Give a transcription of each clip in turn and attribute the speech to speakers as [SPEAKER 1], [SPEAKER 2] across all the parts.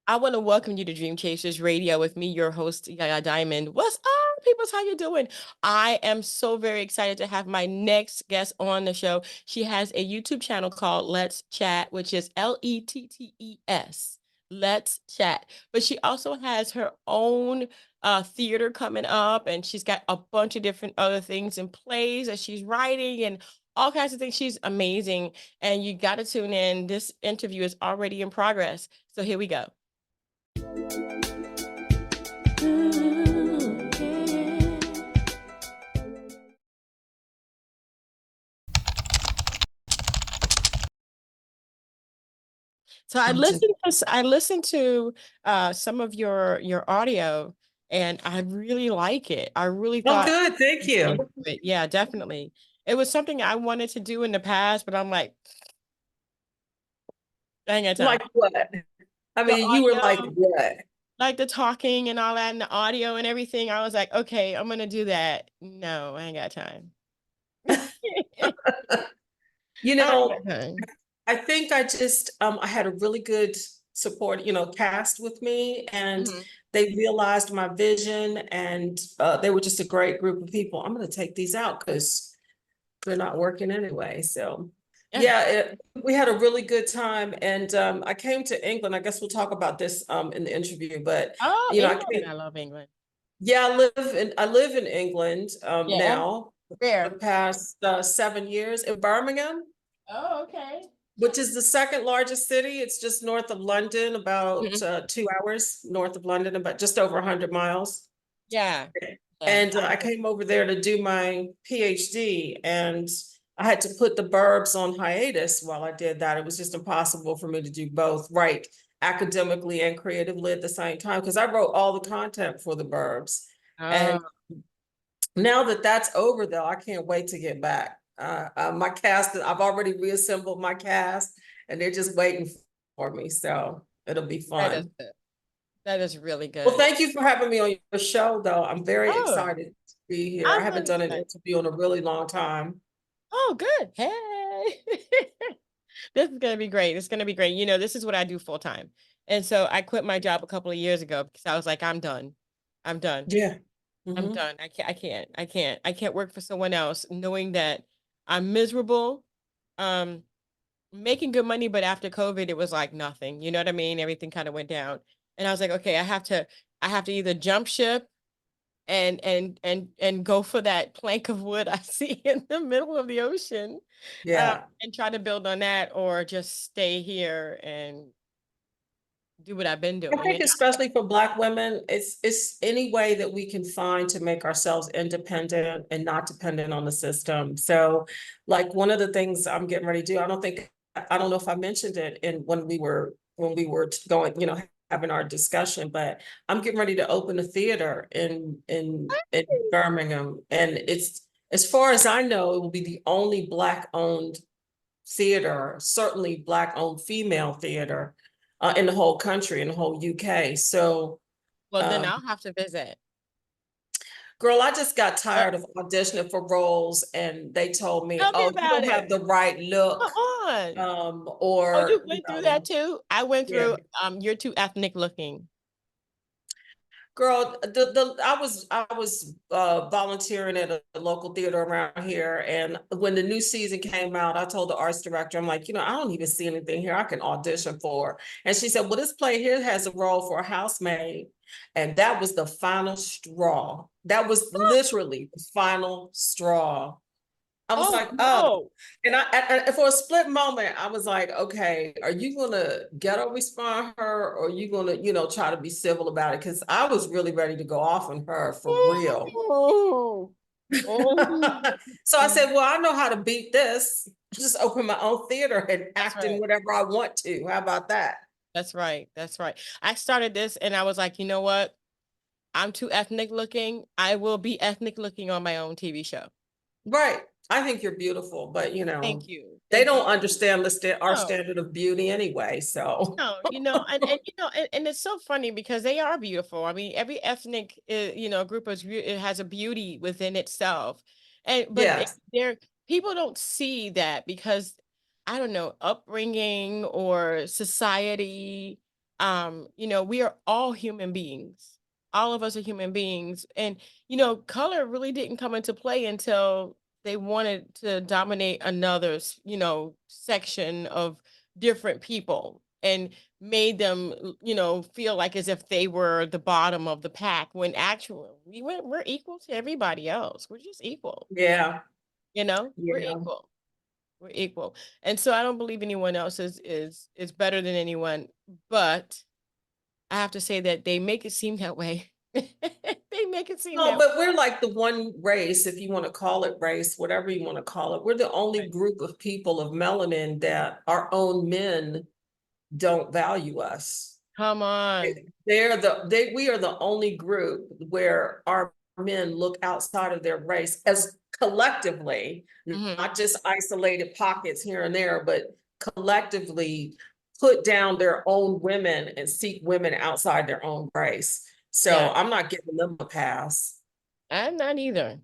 [SPEAKER 1] I want to welcome you to Dream Chasers Radio with me, your host, Yaya Diamond. What's up, peoples? How you doing? I am so very excited to have my next guest on the show. She has a YouTube channel called Let's Chat, which is Letts. Let's Chat. But she also has her own theater coming up, and she's got a bunch of different other things and plays that she's writing and all kinds of things. She's amazing, and you got to tune in. This interview is already in progress. So here we go. So I listened to some of your audio, and I really like it. I really
[SPEAKER 2] Oh,
[SPEAKER 1] thought
[SPEAKER 2] good. Thank you.
[SPEAKER 1] yeah, definitely. It was something I wanted to do in the past, but I'm like, I ain't got time.
[SPEAKER 2] Like what? I
[SPEAKER 1] The
[SPEAKER 2] mean, you were like
[SPEAKER 1] audio,
[SPEAKER 2] what?
[SPEAKER 1] like the talking and all that, and the audio and everything. I was like, okay, I'm gonna do that. No, I ain't got time.
[SPEAKER 2] You
[SPEAKER 1] I ain't
[SPEAKER 2] know,
[SPEAKER 1] got time.
[SPEAKER 2] I think I just I had a really good support, cast with me, and
[SPEAKER 1] Mhm.
[SPEAKER 2] they realized my vision, and they were just a great group of people. I'm going to take these out because they're not working anyway. So
[SPEAKER 1] Yeah.
[SPEAKER 2] yeah, we had a really good time, and I came to England. I guess we'll talk about this in the interview, but
[SPEAKER 1] Oh,
[SPEAKER 2] I
[SPEAKER 1] England.
[SPEAKER 2] came.
[SPEAKER 1] I love England.
[SPEAKER 2] Yeah, I live in England
[SPEAKER 1] Yeah.
[SPEAKER 2] now for
[SPEAKER 1] Where?
[SPEAKER 2] the past 7 years in Birmingham,
[SPEAKER 1] Oh, okay.
[SPEAKER 2] which is the second largest city. It's just north of London, about
[SPEAKER 1] Mhm.
[SPEAKER 2] 2 hours north of London, about just over 100 miles.
[SPEAKER 1] Yeah. Yeah.
[SPEAKER 2] And I came over there to do my PhD, and I had to put the burbs on hiatus while I did that. It was just impossible for me to do both, right, academically and creatively at the same time, because I wrote all the content for the burbs.
[SPEAKER 1] Oh,
[SPEAKER 2] And now that that's over, though, I can't wait to get back. My cast, I've already reassembled my cast, and they're just waiting for me. So it'll be
[SPEAKER 1] that is
[SPEAKER 2] fun.
[SPEAKER 1] good. That is really
[SPEAKER 2] Well,
[SPEAKER 1] good.
[SPEAKER 2] thank you for having me on your show, though. I'm very
[SPEAKER 1] Oh,
[SPEAKER 2] excited to be here. I
[SPEAKER 1] I'm
[SPEAKER 2] haven't
[SPEAKER 1] really
[SPEAKER 2] done an
[SPEAKER 1] excited.
[SPEAKER 2] interview in a really long time.
[SPEAKER 1] Oh, good. Hey. This is gonna be great. It's gonna be great. This is what I do full time. And so I quit my job a couple of years ago because I was like, I'm done. I'm done.
[SPEAKER 2] Yeah.
[SPEAKER 1] I'm
[SPEAKER 2] Hmm.
[SPEAKER 1] done. I can't work for someone else knowing that I'm miserable. Um, Making good money, but after COVID, it was like nothing. You know what I mean? Everything kind of went down. And I was like, okay, I have to either jump ship and go for that plank of wood I see in the middle of the ocean,
[SPEAKER 2] Yeah.
[SPEAKER 1] and try to build on that, or just stay here and do what I've been
[SPEAKER 2] I
[SPEAKER 1] doing.
[SPEAKER 2] think especially for Black women, it's any way that we can find to make ourselves independent and not dependent on the system. So, like one of the things I'm getting ready to do, I don't know if I mentioned it in when we were going, having our discussion, but I'm getting ready to open a theater in Birmingham, and it's as far as I know, it will be the only Black owned theater, certainly Black owned female theater in the whole country, in the whole UK. So,
[SPEAKER 1] Well, then
[SPEAKER 2] um,
[SPEAKER 1] I'll have to visit.
[SPEAKER 2] girl, I just got
[SPEAKER 1] Uh,
[SPEAKER 2] tired of auditioning for roles, and they told me,
[SPEAKER 1] Tell me
[SPEAKER 2] "Oh, you
[SPEAKER 1] about
[SPEAKER 2] don't have
[SPEAKER 1] it.
[SPEAKER 2] the right
[SPEAKER 1] Come
[SPEAKER 2] look,"
[SPEAKER 1] on. Oh, you
[SPEAKER 2] or
[SPEAKER 1] went through that too? I went
[SPEAKER 2] yeah.
[SPEAKER 1] through, you're too ethnic looking.
[SPEAKER 2] Girl, I was volunteering at a local theater around here, and when the new season came out, I told the arts director, I'm like, I don't even see anything here I can audition for. And she said, well, this play here has a role for a housemaid. And that was the final straw. That was literally the final straw. I was
[SPEAKER 1] Oh
[SPEAKER 2] like, oh,
[SPEAKER 1] no.
[SPEAKER 2] and and for a split moment, I was like, okay, are you gonna ghetto respond her, or are you gonna, try to be civil about it? Because I was really ready to go off on her for real.
[SPEAKER 1] Oh. Oh.
[SPEAKER 2] So I said, well, I know how to beat this. Just open my own theater and
[SPEAKER 1] That's
[SPEAKER 2] act in
[SPEAKER 1] right.
[SPEAKER 2] whatever I want to. How about that?
[SPEAKER 1] That's right. That's right. I started this and I was like, you know what? I'm too ethnic looking. I will be ethnic looking on my own TV show.
[SPEAKER 2] Right. I think you're beautiful, but
[SPEAKER 1] Thank you.
[SPEAKER 2] they
[SPEAKER 1] Thank you.
[SPEAKER 2] don't understand our
[SPEAKER 1] No,
[SPEAKER 2] standard of beauty anyway. So
[SPEAKER 1] no, and it's so funny because they are beautiful. I mean, every ethnic, group it has a beauty within itself, and but
[SPEAKER 2] yes.
[SPEAKER 1] there people don't see that because I don't know upbringing or society. we are all human beings. All of us are human beings. And, color really didn't come into play until they wanted to dominate section of different people and made them, feel like as if they were the bottom of the pack when actually we're equal to everybody else. We're just equal,
[SPEAKER 2] Yeah,
[SPEAKER 1] we're
[SPEAKER 2] yeah.
[SPEAKER 1] equal. We're equal. And so I don't believe anyone else is better than anyone, but I have to say that they make it seem that way. They make it seem
[SPEAKER 2] No,
[SPEAKER 1] that way.
[SPEAKER 2] but we're like the one race, if you want to call it race, whatever you want to call it. We're the only
[SPEAKER 1] Right.
[SPEAKER 2] group of people of melanin that our own men don't value us.
[SPEAKER 1] Come on.
[SPEAKER 2] We are the only group where our men look outside of their race as collectively,
[SPEAKER 1] Mhm.
[SPEAKER 2] not just isolated pockets here and there, but collectively put down their own women and seek women outside their own race. So
[SPEAKER 1] Yeah,
[SPEAKER 2] I'm not giving them a pass.
[SPEAKER 1] I'm not either.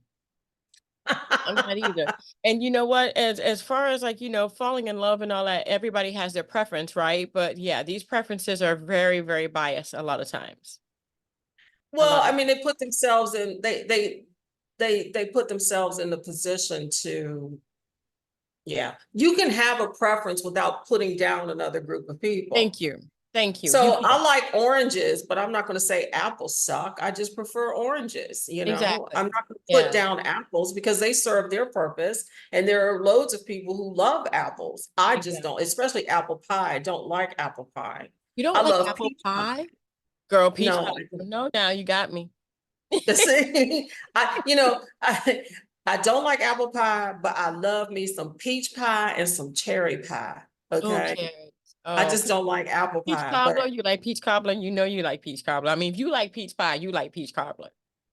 [SPEAKER 1] I'm not either. And you know what? As far as like, falling in love and all that, everybody has their preference, right? But yeah, these preferences are very, very biased a lot of times. A
[SPEAKER 2] Well,
[SPEAKER 1] lot
[SPEAKER 2] I
[SPEAKER 1] of
[SPEAKER 2] mean, they put themselves in, they put themselves in the position to, yeah, you can have a preference without putting down another group of people.
[SPEAKER 1] Thank you. Thank you. You
[SPEAKER 2] So
[SPEAKER 1] can.
[SPEAKER 2] I like oranges, but I'm not going to say apples suck. I just prefer oranges, you know.
[SPEAKER 1] Exactly.
[SPEAKER 2] I'm not going to put
[SPEAKER 1] Yeah.
[SPEAKER 2] down apples because they serve their purpose. And there are loads of people who love apples. I just
[SPEAKER 1] Exactly.
[SPEAKER 2] don't, especially apple pie. I don't like apple pie.
[SPEAKER 1] You don't
[SPEAKER 2] I
[SPEAKER 1] like
[SPEAKER 2] love
[SPEAKER 1] apple
[SPEAKER 2] peach pie.
[SPEAKER 1] pie? Girl, peach
[SPEAKER 2] No,
[SPEAKER 1] pie. No, now you got me.
[SPEAKER 2] see, I don't like apple pie, but I love me some peach pie and some cherry pie.
[SPEAKER 1] Oh,
[SPEAKER 2] Okay.
[SPEAKER 1] cherries.
[SPEAKER 2] I
[SPEAKER 1] Oh,
[SPEAKER 2] just don't like apple
[SPEAKER 1] peach
[SPEAKER 2] pie, but
[SPEAKER 1] cobbler. You like peach cobbler. You know you like peach cobbler. I mean, if you like peach pie, you like peach cobbler.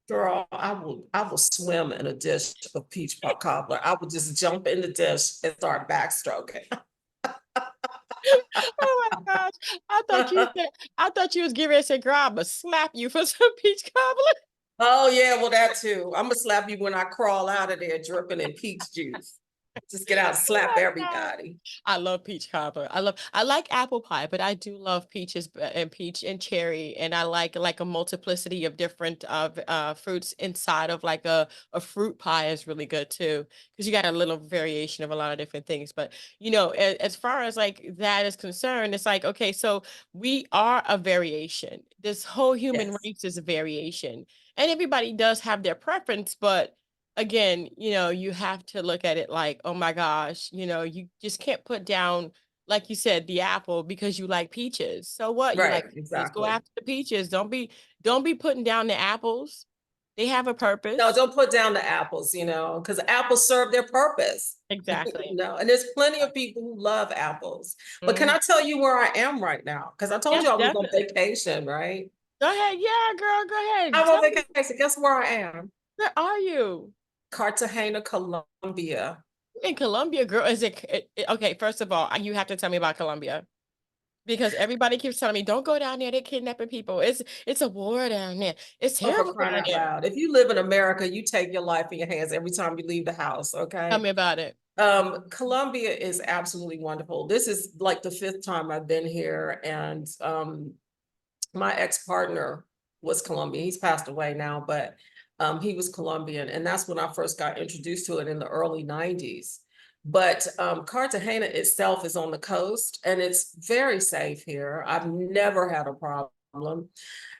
[SPEAKER 2] girl, I will swim in a dish of peach pie cobbler. I would just jump in the dish and start backstroking.
[SPEAKER 1] Oh my gosh. I thought you was getting ready to say, girl, I'ma slap you for some peach cobbler.
[SPEAKER 2] Oh yeah, well that too. I'm gonna slap you when I crawl out of there dripping in peach juice. Just get out and
[SPEAKER 1] Oh
[SPEAKER 2] slap
[SPEAKER 1] my God.
[SPEAKER 2] everybody.
[SPEAKER 1] I love peach cobbler. I like apple pie, but I do love peaches and peach and cherry, and I like a multiplicity of different fruits inside of like a fruit pie is really good too because you got a little variation of a lot of different things. But as far as like that is concerned, it's like okay, so we are a variation. This whole human
[SPEAKER 2] Yes.
[SPEAKER 1] race is a variation, and everybody does have their preference, but again, you have to look at it like, oh my gosh, you just can't put down, like you said, the apple because you like peaches. So what? You
[SPEAKER 2] Right,
[SPEAKER 1] like peaches, go
[SPEAKER 2] exactly.
[SPEAKER 1] after the peaches. Don't be putting down the apples. They have a
[SPEAKER 2] No,
[SPEAKER 1] purpose.
[SPEAKER 2] don't put down the apples, because apples serve their purpose.
[SPEAKER 1] Exactly.
[SPEAKER 2] And there's plenty of people who love apples. But can
[SPEAKER 1] Mhm.
[SPEAKER 2] I tell you where I am right now? Because I told
[SPEAKER 1] Yes,
[SPEAKER 2] you I was on
[SPEAKER 1] definitely.
[SPEAKER 2] vacation, right?
[SPEAKER 1] Go ahead. Yeah, girl, go ahead.
[SPEAKER 2] I'm
[SPEAKER 1] Tell
[SPEAKER 2] on
[SPEAKER 1] me,
[SPEAKER 2] vacation. Guess where I am?
[SPEAKER 1] where are you?
[SPEAKER 2] Cartagena, Colombia.
[SPEAKER 1] In Colombia, girl. Okay? First of all, you have to tell me about Colombia. Because everybody keeps telling me, "Don't go down there, they're kidnapping people. It's a war down there. It's
[SPEAKER 2] Oh, for
[SPEAKER 1] terrible
[SPEAKER 2] crying
[SPEAKER 1] down
[SPEAKER 2] out
[SPEAKER 1] there."
[SPEAKER 2] loud. If you live in America, you take your life in your hands every time you leave the house,
[SPEAKER 1] Tell
[SPEAKER 2] okay?
[SPEAKER 1] me about it.
[SPEAKER 2] Colombia is absolutely wonderful. This is like the fifth time I've been here, and my ex-partner was Colombian. He's passed away now, but he was Colombian, and that's when I first got introduced to it in the early 90s. But Cartagena itself is on the coast, and it's very safe here. I've never had a problem.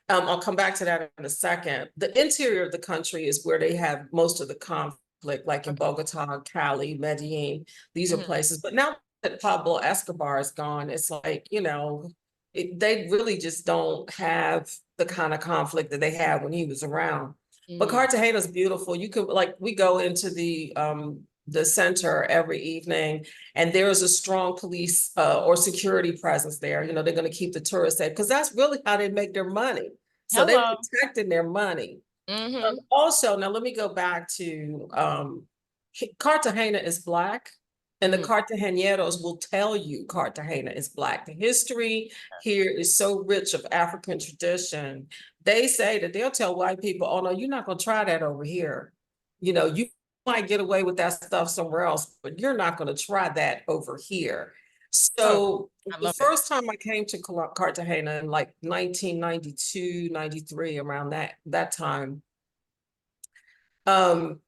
[SPEAKER 2] I'll come back to that in a second. The interior of the country is where they have most of the conflict, like in
[SPEAKER 1] Okay.
[SPEAKER 2] Bogota, Cali, Medellin. These are
[SPEAKER 1] Mhm.
[SPEAKER 2] places. But now that Pablo Escobar is gone, it's like, they really just don't have the kind of conflict that they had when he was around. But
[SPEAKER 1] Mm.
[SPEAKER 2] Cartagena's beautiful. You could like we go into the center every evening, and there is a strong police or security presence there. They're going to keep the tourists safe because that's really how they make their money. So they're
[SPEAKER 1] Hello.
[SPEAKER 2] protecting their money.
[SPEAKER 1] Mhm.
[SPEAKER 2] Also, now let me go back to Cartagena is Black, and the
[SPEAKER 1] Mhm.
[SPEAKER 2] Cartageneros will tell you Cartagena is Black. The history here is so rich of African tradition. They say that they'll tell white people, oh no, you're not going to try that over here. You might get away with that stuff somewhere else, but you're not going to try that over here.
[SPEAKER 1] Oh,
[SPEAKER 2] So
[SPEAKER 1] I
[SPEAKER 2] the
[SPEAKER 1] love it.
[SPEAKER 2] first time I came to Cartagena in like 1992, 93, around that time, um,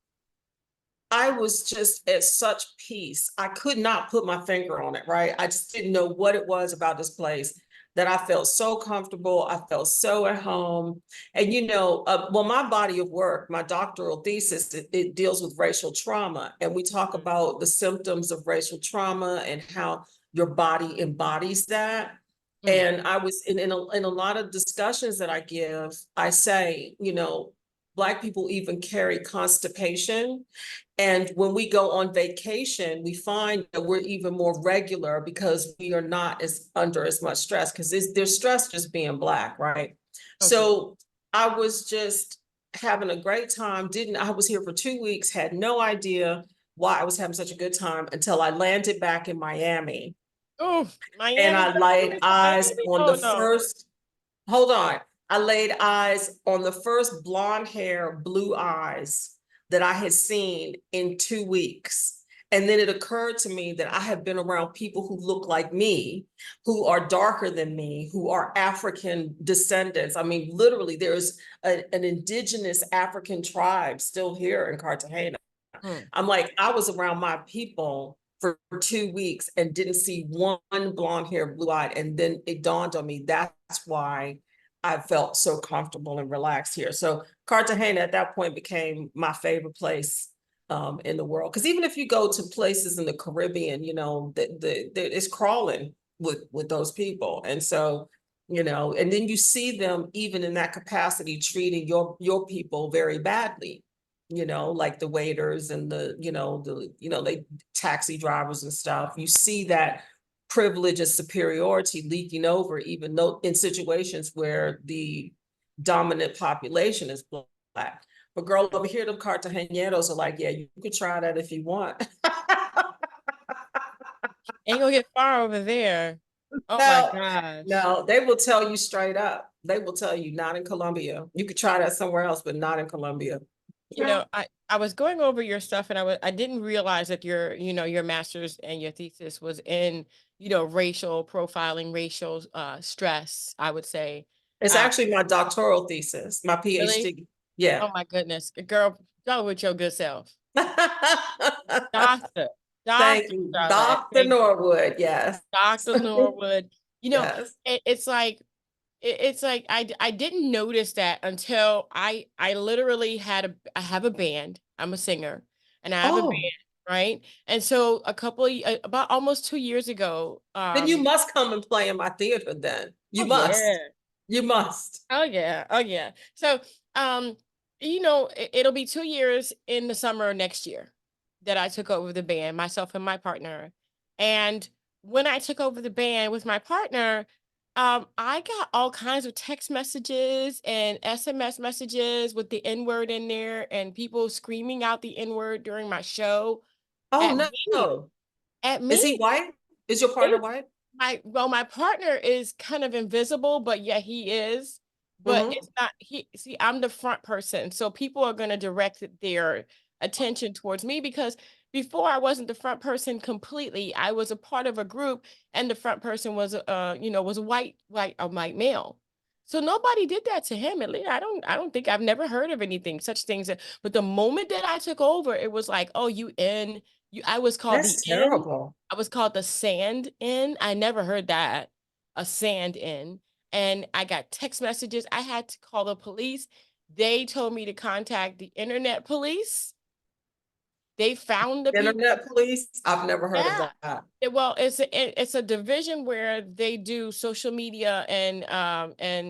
[SPEAKER 2] I was just at such peace. I could not put my finger on it, right? I just didn't know what it was about this place that I felt so comfortable. I felt so at home. And, well, my body of work, my doctoral thesis, it deals with racial trauma. And we talk
[SPEAKER 1] Mm,
[SPEAKER 2] about the symptoms of racial trauma and how your body embodies that.
[SPEAKER 1] mm,
[SPEAKER 2] And I was in a lot of discussions that I give, I say, Black people even carry constipation, and when we go on vacation, we find that we're even more regular because we are not as under as much stress because there's stress just being Black, right?
[SPEAKER 1] okay.
[SPEAKER 2] So I was just having a great time. I was here for 2 weeks, had no idea why I was having such a good time until I landed back in Miami.
[SPEAKER 1] Oh,
[SPEAKER 2] And
[SPEAKER 1] Miami,
[SPEAKER 2] I
[SPEAKER 1] girl, you
[SPEAKER 2] laid
[SPEAKER 1] went to
[SPEAKER 2] eyes
[SPEAKER 1] Miami?
[SPEAKER 2] on the
[SPEAKER 1] Oh no.
[SPEAKER 2] first, hold on. I laid eyes on the first blonde hair, blue eyes that I had seen in 2 weeks. And then it occurred to me that I have been around people who look like me, who are darker than me, who are African descendants. I mean, literally, there's an indigenous African tribe still here in Cartagena.
[SPEAKER 1] Mm.
[SPEAKER 2] I'm like, I was around my people for 2 weeks and didn't see one blonde hair, blue eyed. And then it dawned on me that's why I felt so comfortable and relaxed here. So Cartagena at that point became my favorite place in the world. Because even if you go to places in the Caribbean, it's crawling with those people. And so, and then you see them even in that capacity treating your people very badly, like the waiters and they taxi drivers and stuff. You see that privilege and superiority leaking over, even though in situations where the dominant population is Black. But girl, over here, them Cartageneros are like, yeah, you can try that if you want.
[SPEAKER 1] Ain't gonna get far over there. Oh my
[SPEAKER 2] No,
[SPEAKER 1] gosh.
[SPEAKER 2] no, they will tell you straight up. They will tell you not in Colombia. You could try that somewhere else, but not in Colombia.
[SPEAKER 1] I was going over your stuff and I didn't realize that your master's and your thesis was in, racial profiling, racial stress, I would say.
[SPEAKER 2] It's
[SPEAKER 1] Uh,
[SPEAKER 2] actually my doctoral thesis, my
[SPEAKER 1] really?
[SPEAKER 2] PhD. Yeah.
[SPEAKER 1] Oh my goodness. Girl, go with your good self. Doctor,
[SPEAKER 2] Thank
[SPEAKER 1] Dr.
[SPEAKER 2] you,
[SPEAKER 1] Charlotte.
[SPEAKER 2] Dr.
[SPEAKER 1] Thank you.
[SPEAKER 2] Norwood. Yes.
[SPEAKER 1] Dr. Norwood. You know,
[SPEAKER 2] Yes.
[SPEAKER 1] it's like it's like I didn't notice that until I literally I have a band. I'm a singer and I have a band,
[SPEAKER 2] Oh,
[SPEAKER 1] right? And so about almost 2 years ago,
[SPEAKER 2] then you must come and play in my theater then. You
[SPEAKER 1] oh yeah.
[SPEAKER 2] must. You must.
[SPEAKER 1] Oh yeah. Oh yeah. So um it'll be 2 years in the summer of next year that I took over the band, myself and my partner. And when I took over the band with my partner, I got all kinds of text messages and SMS messages with the N-word in there and people screaming out the N-word during my show
[SPEAKER 2] Oh,
[SPEAKER 1] at
[SPEAKER 2] no.
[SPEAKER 1] me,
[SPEAKER 2] No.
[SPEAKER 1] at
[SPEAKER 2] Is
[SPEAKER 1] me.
[SPEAKER 2] he white? Is your partner white?
[SPEAKER 1] My partner is kind of invisible, but yeah, he is. But
[SPEAKER 2] Mm-hmm.
[SPEAKER 1] it's not I'm the front person. So people are gonna direct their attention towards me because before I wasn't the front person completely. I was a part of a group and the front person was was a white male. So nobody did that to him. At least I don't think I've never heard of anything, such things. But the moment that I took over, it was like, oh, I was called the
[SPEAKER 2] That's
[SPEAKER 1] N.
[SPEAKER 2] terrible.
[SPEAKER 1] I was called the sand in. I never heard that, a sand in. And I got text messages. I had to call the police. They told me to contact the internet police. They found the people.
[SPEAKER 2] Internet police? I've never heard of
[SPEAKER 1] Yeah.
[SPEAKER 2] that.
[SPEAKER 1] Well, it's a division where they do social media and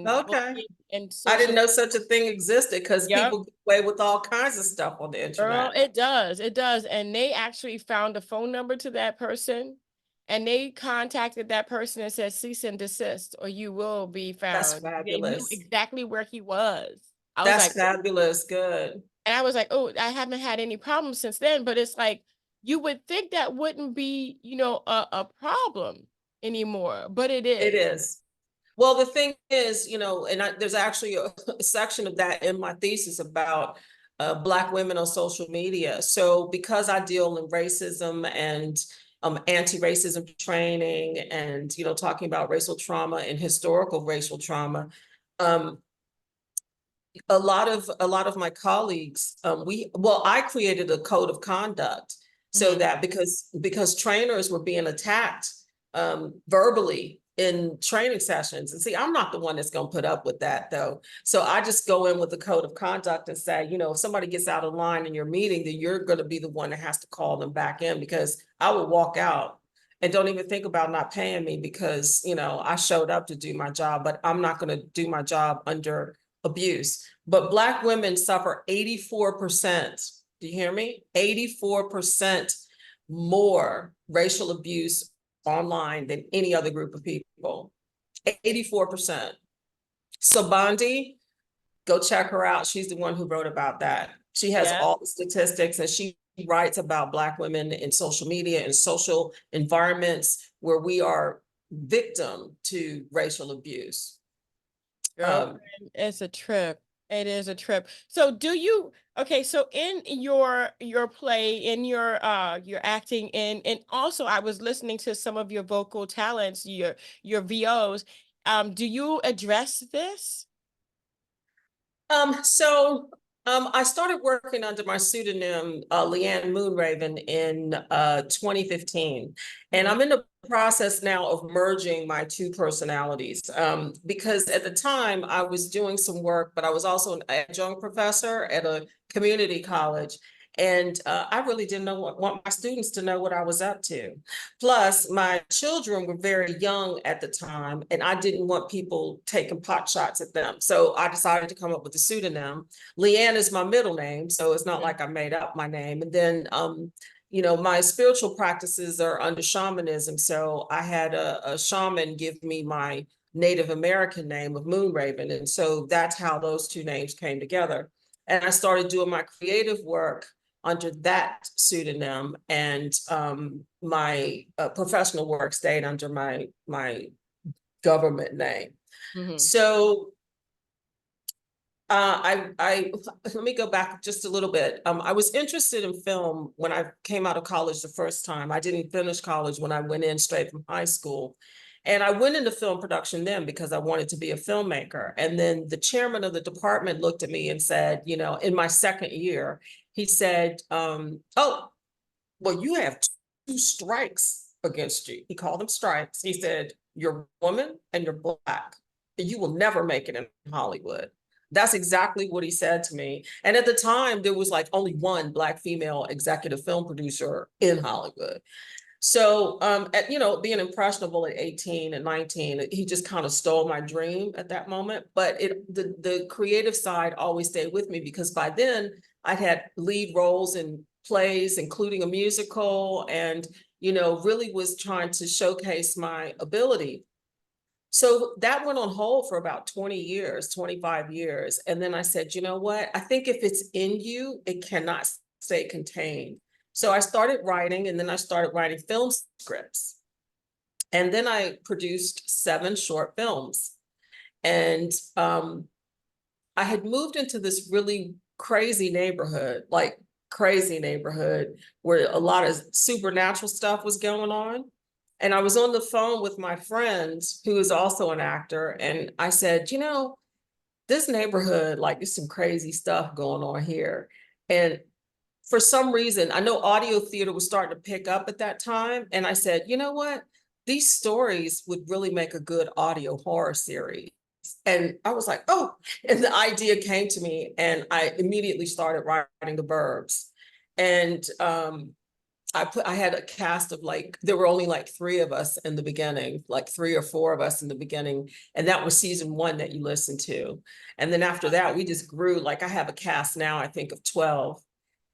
[SPEAKER 2] Okay.
[SPEAKER 1] bullying and
[SPEAKER 2] I didn't
[SPEAKER 1] social.
[SPEAKER 2] know such a thing existed because
[SPEAKER 1] Yep.
[SPEAKER 2] people get away with all kinds of stuff on the
[SPEAKER 1] Girl,
[SPEAKER 2] internet.
[SPEAKER 1] it does. It does. And they actually found a phone number to that person and they contacted that person and said, cease and desist, or you will be
[SPEAKER 2] That's
[SPEAKER 1] found. They knew
[SPEAKER 2] fabulous.
[SPEAKER 1] exactly where he was. I was
[SPEAKER 2] That's
[SPEAKER 1] like, "Ooh."
[SPEAKER 2] fabulous. Good.
[SPEAKER 1] And I was like, oh, I haven't had any problems since then. But it's like, you would think that wouldn't be, a problem anymore, but it
[SPEAKER 2] It
[SPEAKER 1] is.
[SPEAKER 2] is. Well, the thing is, there's actually a section of that in my thesis about Black women on social media. So because I deal in racism and anti-racism training and, talking about racial trauma and historical racial trauma. Um, a lot of my colleagues, I created a code of conduct so that because trainers were being attacked verbally in training sessions. And see, I'm not the one that's going to put up with that though. So I just go in with the code of conduct and say, if somebody gets out of line in your meeting, then you're going to be the one that has to call them back in, because I will walk out and don't even think about not paying me because, I showed up to do my job, but I'm not going to do my job under abuse. But Black women suffer 84%. Do you hear me? 84% more racial abuse online than any other group of people. 84%. So Bondi, go check her out. She's the one who wrote about that. She has all the statistics, and she writes about Black women in social media and social environments where we are victim to racial abuse.
[SPEAKER 1] Girlfriend, it's a trip. It is a trip. So so in your play, in your acting, and also I was listening to some of your vocal talents, your VOs. Do you address this?
[SPEAKER 2] I started working under my pseudonym, Liane Moonraven, in 2015. And I'm in the process now of merging my two personalities, because at the time I was doing some work, but I was also an adjunct professor at a community college. And I really didn't want my students to know what I was up to. Plus, my children were very young at the time, and I didn't want people taking pot shots at them. So I decided to come up with a pseudonym. Liane is my middle name, so it's not like I made up my name. And then, my spiritual practices are under shamanism. So I had a shaman give me my Native American name of Moonraven. And so that's how those two names came together. And I started doing my creative work under that pseudonym, and my professional work stayed under my government name. So let me go back just a little bit. I was interested in film when I came out of college the first time. I didn't finish college when I went in straight from high school. And I went into film production then because I wanted to be a filmmaker. And then the chairman of the department looked at me and said, in my second year, he said, oh, well, you have two strikes against you. He called them strikes. He said, you're a woman and you're Black, and you will never make it in Hollywood. That's exactly what he said to me. And at the time, there was like only one Black female executive film producer in Hollywood. So, being impressionable at 18 and 19, he just kind of stole my dream at that moment. But the creative side always stayed with me, because by then I had lead roles in plays, including a musical, and, really was trying to showcase my ability. So that went on hold for about 20 years, 25 years. And then I said, you know what? I think if it's in you, it cannot stay contained. So I started writing, and then I started writing film scripts. And then I produced 7 short films. And I had moved into this really crazy neighborhood, where a lot of supernatural stuff was going on. And I was on the phone with my friend who is also an actor. And I said, this neighborhood, like, there's some crazy stuff going on here. And for some reason, I know audio theater was starting to pick up at that time. And I said, you know what? These stories would really make a good audio horror series. And I was like, oh, and the idea came to me, and I immediately started writing The Burbs. And I had a cast of there were only 3 of us in the beginning, 3 or 4 of us in the beginning. And that was season 1 that you listened to. And then after that, we just grew. I have a cast now, I think, of 12.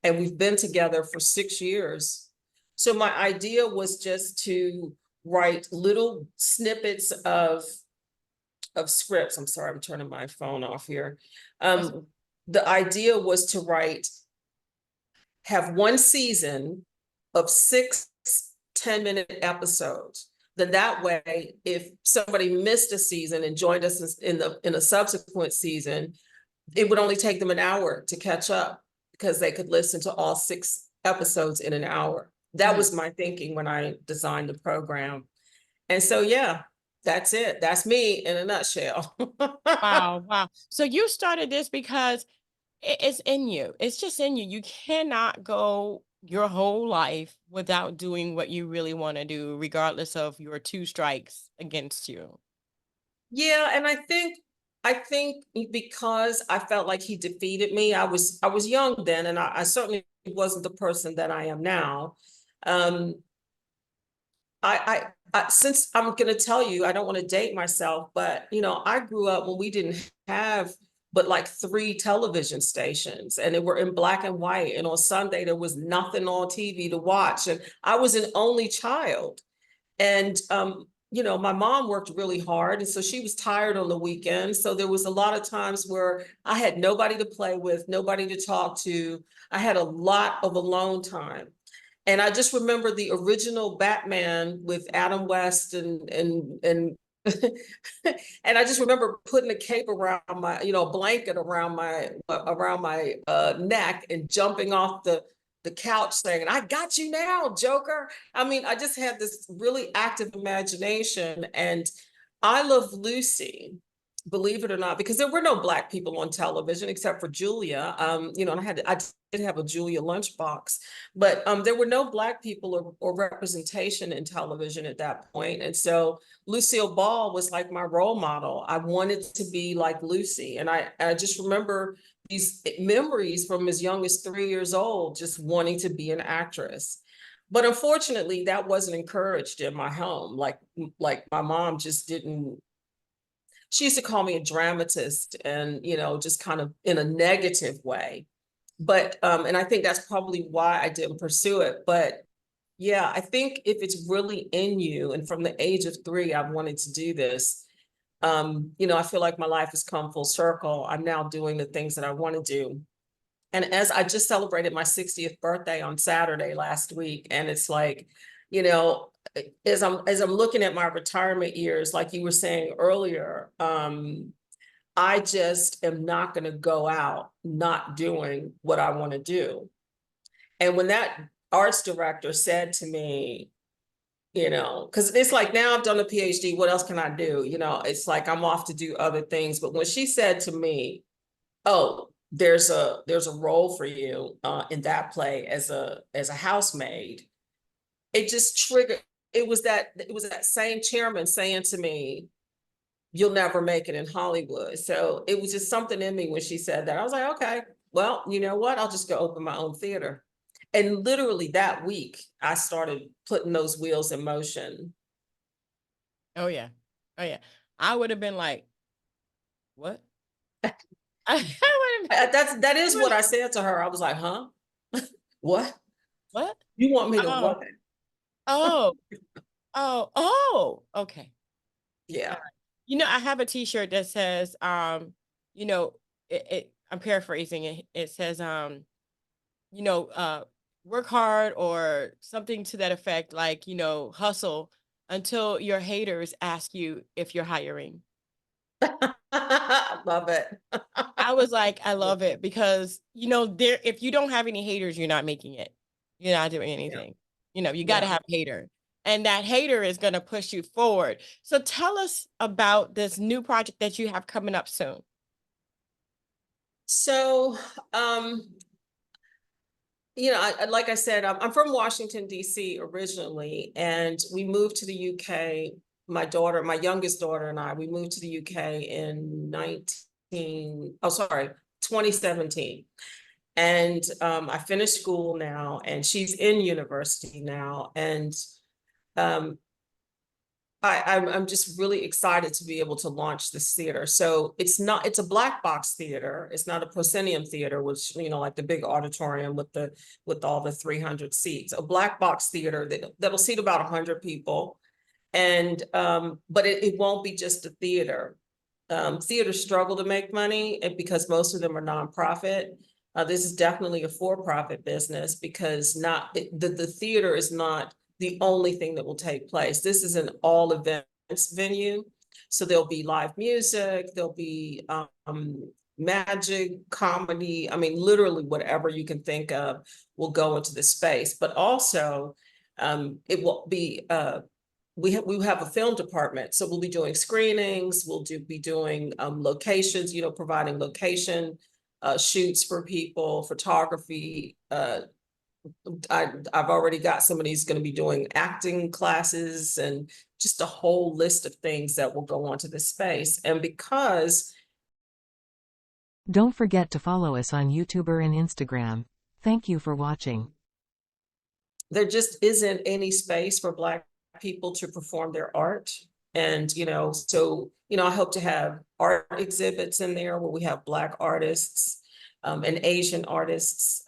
[SPEAKER 2] And we've been together for 6 years. So my idea was just to write little snippets of scripts. I'm sorry, I'm turning my phone off here. The idea was to have one season of 6 10-minute episodes. Then that way, if somebody missed a season and joined us in a subsequent season, it would only take them an hour to catch up, because they could listen to all 6 episodes in an hour. That was my thinking when I designed the program. And so, yeah, that's it. That's me in a nutshell.
[SPEAKER 1] Wow, wow. So you started this because it's in you. It's just in you. You cannot go your whole life without doing what you really want to do, regardless of your two strikes against you.
[SPEAKER 2] Yeah, and I think because I felt like he defeated me, I was young then, and I certainly wasn't the person that I am now. Um, since I'm going to tell you, I don't want to date myself, but you know, I grew up when we didn't have but like three television stations, and they were in black and white. And on Sunday, there was nothing on TV to watch, and I was an only child. And you know, my mom worked really hard, and so she was tired on the weekends. So there was a lot of times where I had nobody to play with, nobody to talk to. I had a lot of alone time. And I just remember the original Batman with Adam West and and I just remember putting a cape around my, you know, blanket around my neck and jumping off the couch saying, "I got you now, Joker." I mean, I just had this really active imagination, and I Love Lucy, believe it or not, because there were no black people on television except for Julia. You know, and I did have a Julia lunchbox, but there were no black people or representation in television at that point. And so Lucille Ball was like my role model. I wanted to be like Lucy. And I just remember these memories from as young as 3 years old, just wanting to be an actress. But unfortunately, that wasn't encouraged in my home. Like my mom just didn't, she used to call me a dramatist, and you know, just kind of in a negative way. But and I think that's probably why I didn't pursue it. But yeah, I think if it's really in you, and from the age of 3 I wanted to do this, you know, I feel like my life has come full circle. I'm now doing the things that I want to do. And as I just celebrated my 60th birthday on Saturday last week, and it's like, you know, as I'm looking at my retirement years, like you were saying earlier, I just am not going to go out not doing what I want to do. And when that arts director said to me, you know, because it's like, now I've done a PhD, what else can I do? You know, it's like I'm off to do other things. But when she said to me, "Oh, there's a role for you in that play as a housemaid," it just triggered. It was that same chairman saying to me, "You'll never make it in Hollywood." So it was just something in me when she said that. I was like, okay, well, you know what? I'll just go open my own theater. And literally that week, I started putting those wheels in motion.
[SPEAKER 1] Oh yeah. Oh yeah. I would have been like, what? I would have
[SPEAKER 2] That is
[SPEAKER 1] been
[SPEAKER 2] what
[SPEAKER 1] like,
[SPEAKER 2] I said to her. I was like, huh? What?
[SPEAKER 1] what?
[SPEAKER 2] You want me to
[SPEAKER 1] Oh,
[SPEAKER 2] what?
[SPEAKER 1] oh, oh, okay.
[SPEAKER 2] Yeah.
[SPEAKER 1] You know, I have a t-shirt that says, you know, I'm paraphrasing it. It says, you know, work hard or something to that effect, like, you know, hustle until your haters ask you if you're hiring.
[SPEAKER 2] I love it.
[SPEAKER 1] I was like, I love it because, you know, there, if you don't have any haters, you're not making it. You're not doing
[SPEAKER 2] Yeah.
[SPEAKER 1] anything. You know, you got to
[SPEAKER 2] Yeah.
[SPEAKER 1] have a hater. And that hater is going to push you forward. So tell us about this new project that you have coming up soon.
[SPEAKER 2] So, um, you know, like I said, I'm from Washington, D.C. originally, and we moved to the UK. My daughter, my youngest daughter and I, we moved to the UK in 2017. And I finished school now, and she's in university now. And um, I'm just really excited to be able to launch this theater. So it's a black box theater. It's not a proscenium theater, which, you know, like the big auditorium with all the 300 seats. A black box theater that'll seat about 100 people. And but it won't be just a theater. Theaters struggle to make money, and because most of them are nonprofit. This is definitely a for-profit business, because the theater is not the only thing that will take place. This is an all events venue. So there'll be live music, there'll be magic, comedy. I mean, literally whatever you can think of will go into the space. But also, it will be we have a film department, so we'll be doing screenings. We'll be doing locations. Providing location shoots for people, photography. I've already got somebody's going to be doing acting classes and just a whole list of things that will go onto this space. And because
[SPEAKER 3] Don't forget to follow us on YouTube and Instagram. Thank you for watching.
[SPEAKER 2] there just isn't any space for Black people to perform their art. And, I hope to have art exhibits in there where we have Black artists and Asian artists.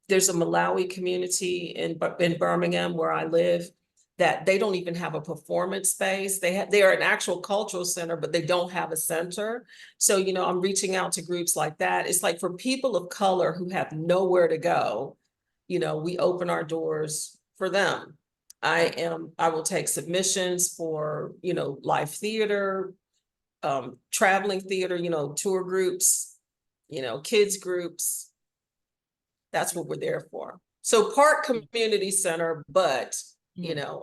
[SPEAKER 2] There's a Malawi community in Birmingham where I live that they don't even have a performance space. They are an actual cultural center, but they don't have a center. So, I'm reaching out to groups like that. It's like for people of color who have nowhere to go, we open our doors for them. I will take submissions for, live theater, traveling theater, tour groups, kids groups. That's what we're there for. So part community center, but,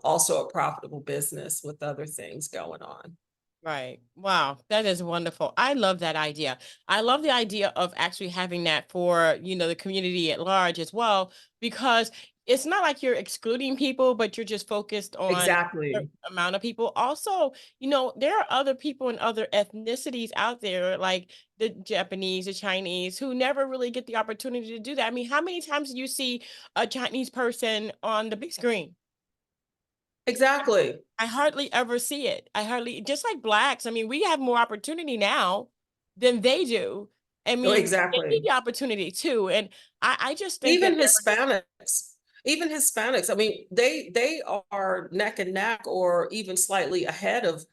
[SPEAKER 2] also a profitable business with other things going on.
[SPEAKER 1] Right. Wow. That is wonderful. I love that idea. I love the idea of actually having that for, the community at large as well, because it's not like you're excluding people, but you're just focused on a
[SPEAKER 2] Exactly.
[SPEAKER 1] amount of people. Also, there are other people and other ethnicities out there, like the Japanese, the Chinese, who never really get the opportunity to do that. I mean, how many times do you see a Chinese person on the big screen?
[SPEAKER 2] Exactly.
[SPEAKER 1] I hardly ever see it. I hardly, just like Blacks. I mean, we have more opportunity now than they do. I
[SPEAKER 2] Oh,
[SPEAKER 1] mean, they need
[SPEAKER 2] exactly.
[SPEAKER 1] the opportunity too. And I just think that
[SPEAKER 2] Even Hispanics, even Hispanics, I mean, they are neck and neck or even slightly ahead of